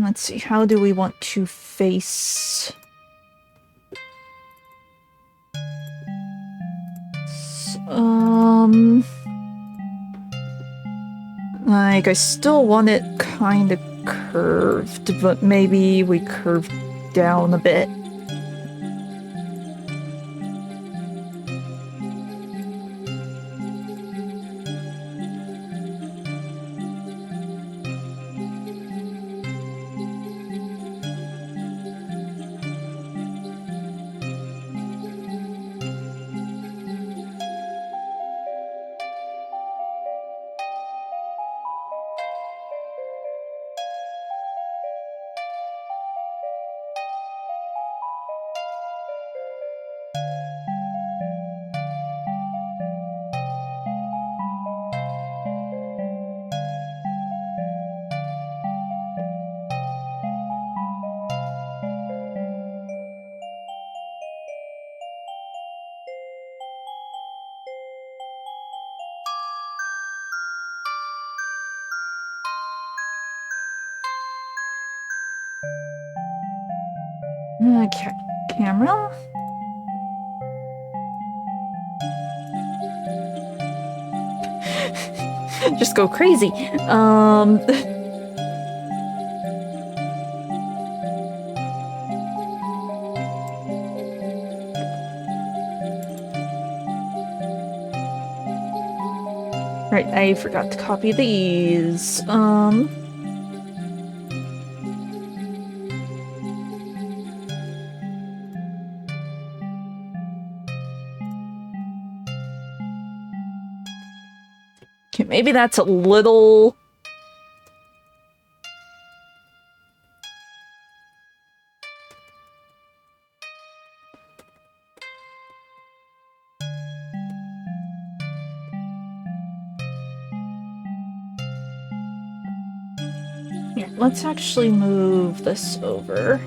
Let's see, how do we want to face... Like, I still want it kind of curved, but maybe we curve down a bit. Okay, camera. Just go crazy. Right, I forgot to copy these. Okay, maybe that's a little... Here, let's actually move this over.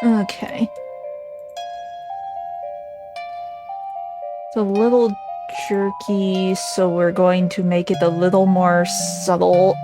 Okay. It's a little jerky, so we're going to make it a little more subtle.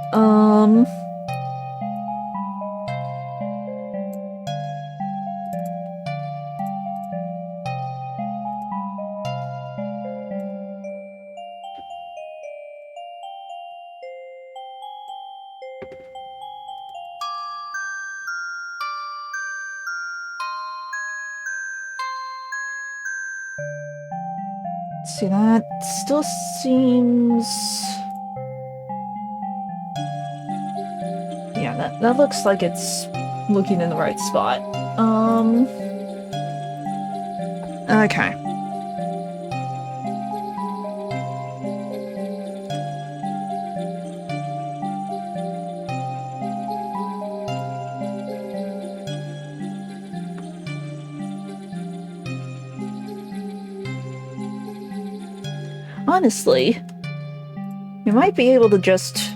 See, that still seems... Yeah, that looks like it's looking in the right spot. Okay. Honestly, you might be able to just...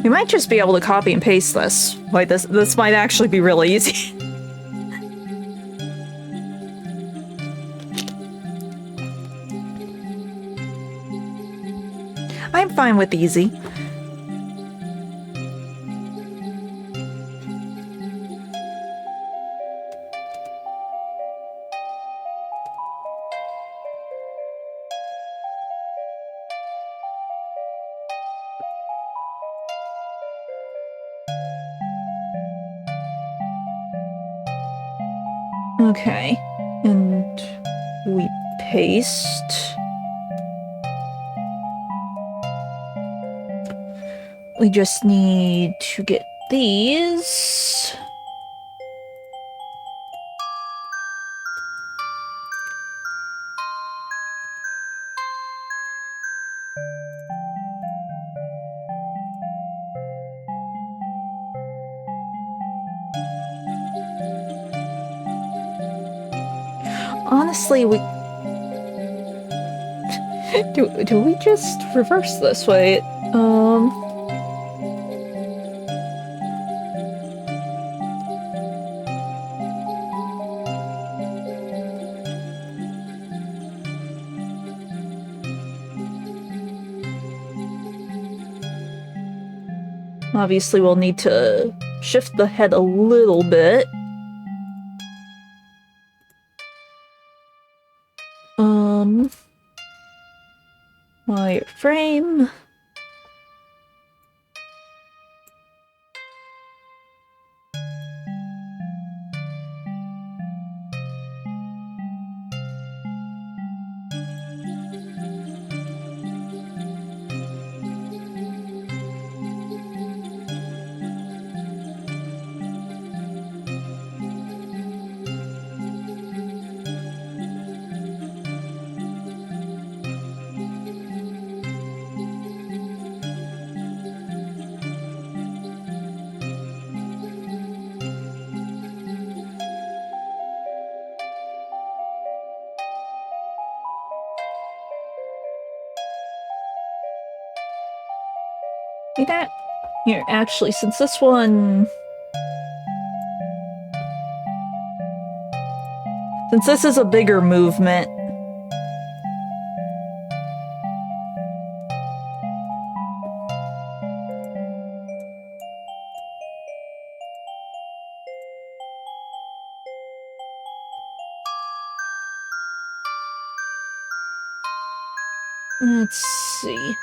We might just be able to copy and paste this. Like, this might actually be really easy. I'm fine with easy. Okay, and we paste. We just need to get these. Honestly, we... do we just reverse this? Wait, obviously we'll need to shift the head a little bit. Wireframe. Like that. Here, actually, since this one... Since this is a bigger movement... Let's see...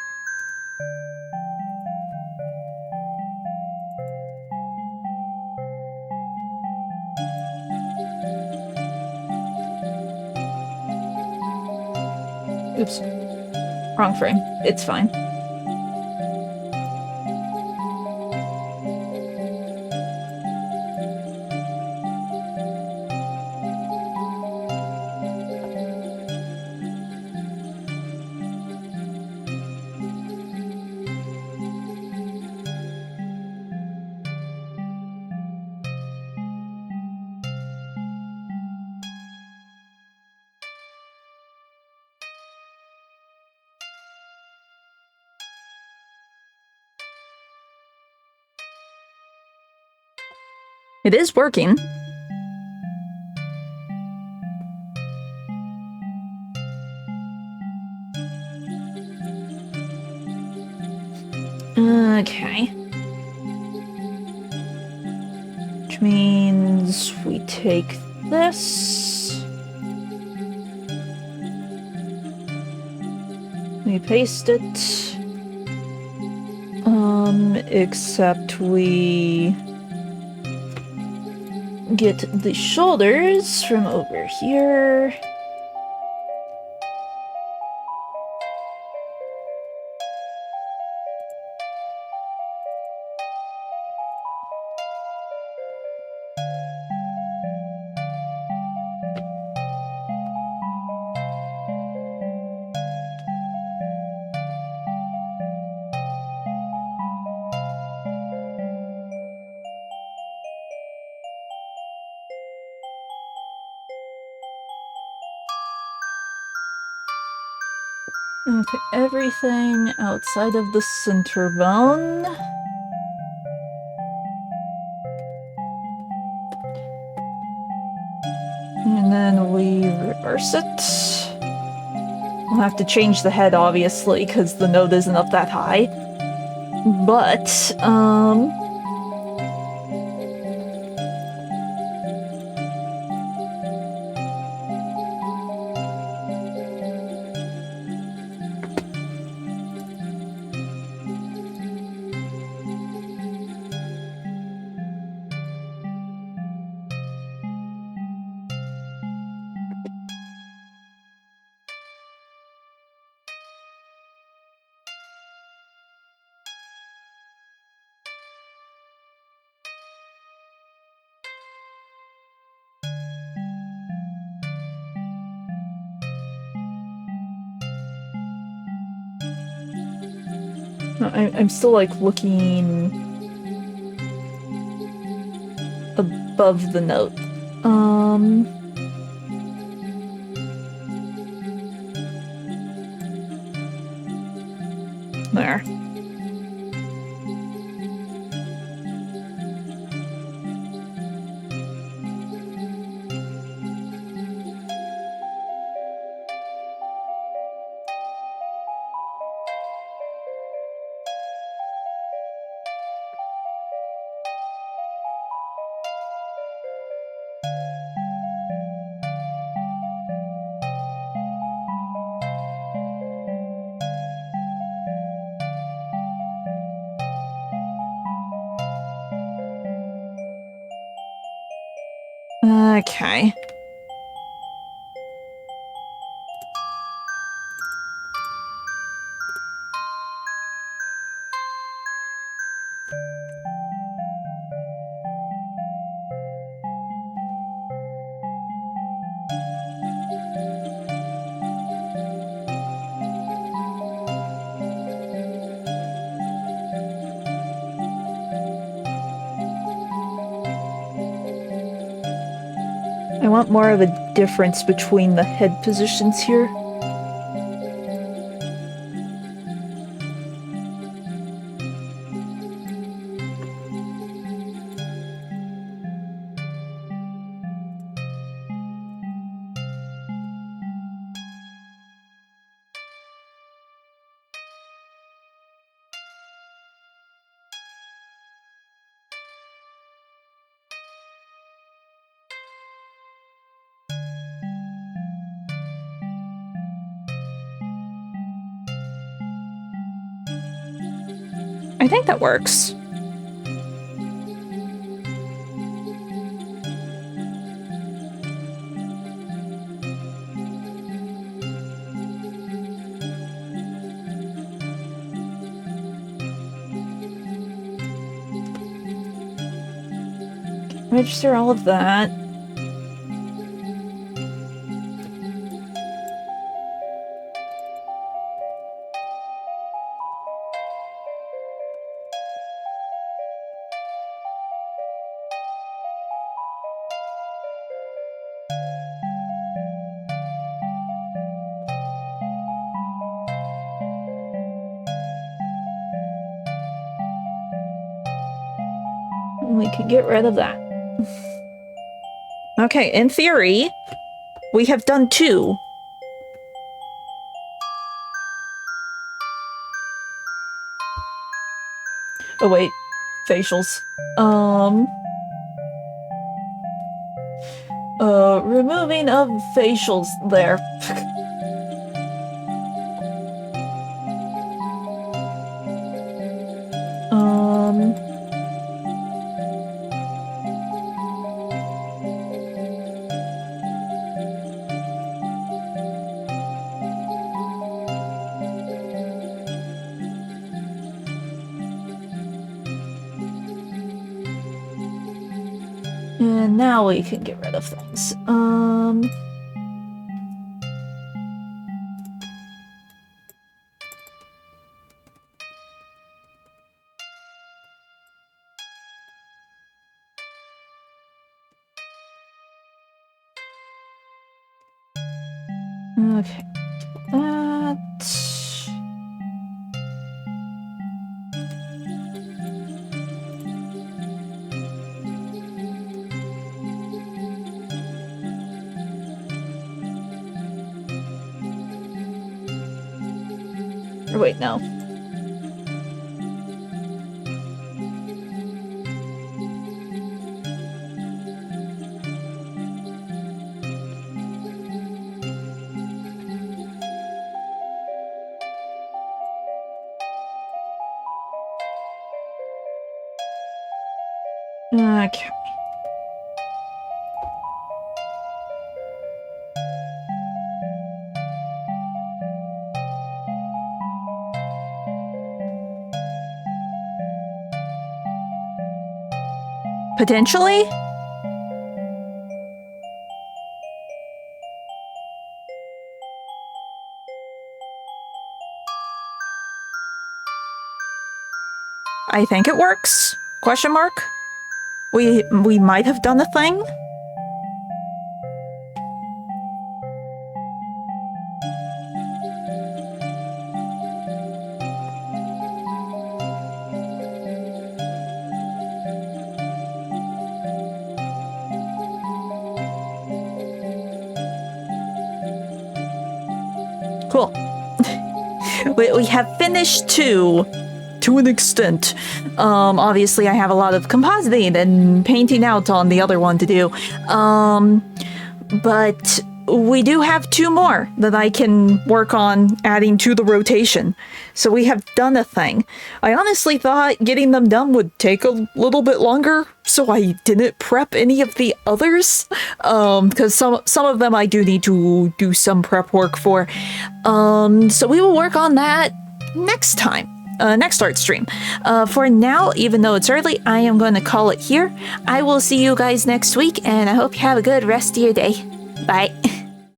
Oops. Wrong frame. It's fine. It is working. Okay. Which means we take this. We paste it. Except we get the shoulders from over here. Okay, everything outside of the center bone. And then we reverse it. We'll have to change the head, obviously, because the node isn't up that high. But, I'm still, like, looking above the note. There. Okay. I want more of a difference between the head positions here. I think that works. Register all of that. We could get rid of that. Okay, in theory, we have done 2. Oh wait, facials. Removing of facials there. And now we can get rid of things. Okay. That... Or wait, no. Okay. Potentially? I think it works? Question mark? We might have done a thing? Cool. We have finished two, to an extent. Obviously I have a lot of compositing and painting out on the other one to do. But we do have two more that I can work on adding to the rotation. So we have done a thing. I honestly thought getting them done would take a little bit longer, so I didn't prep any of the others. Because some of them I do need to do some prep work for. So we will work on that next time. Next art stream. For now, even though it's early, I am going to call it here. I will see you guys next week, and I hope you have a good rest of your day. Bye.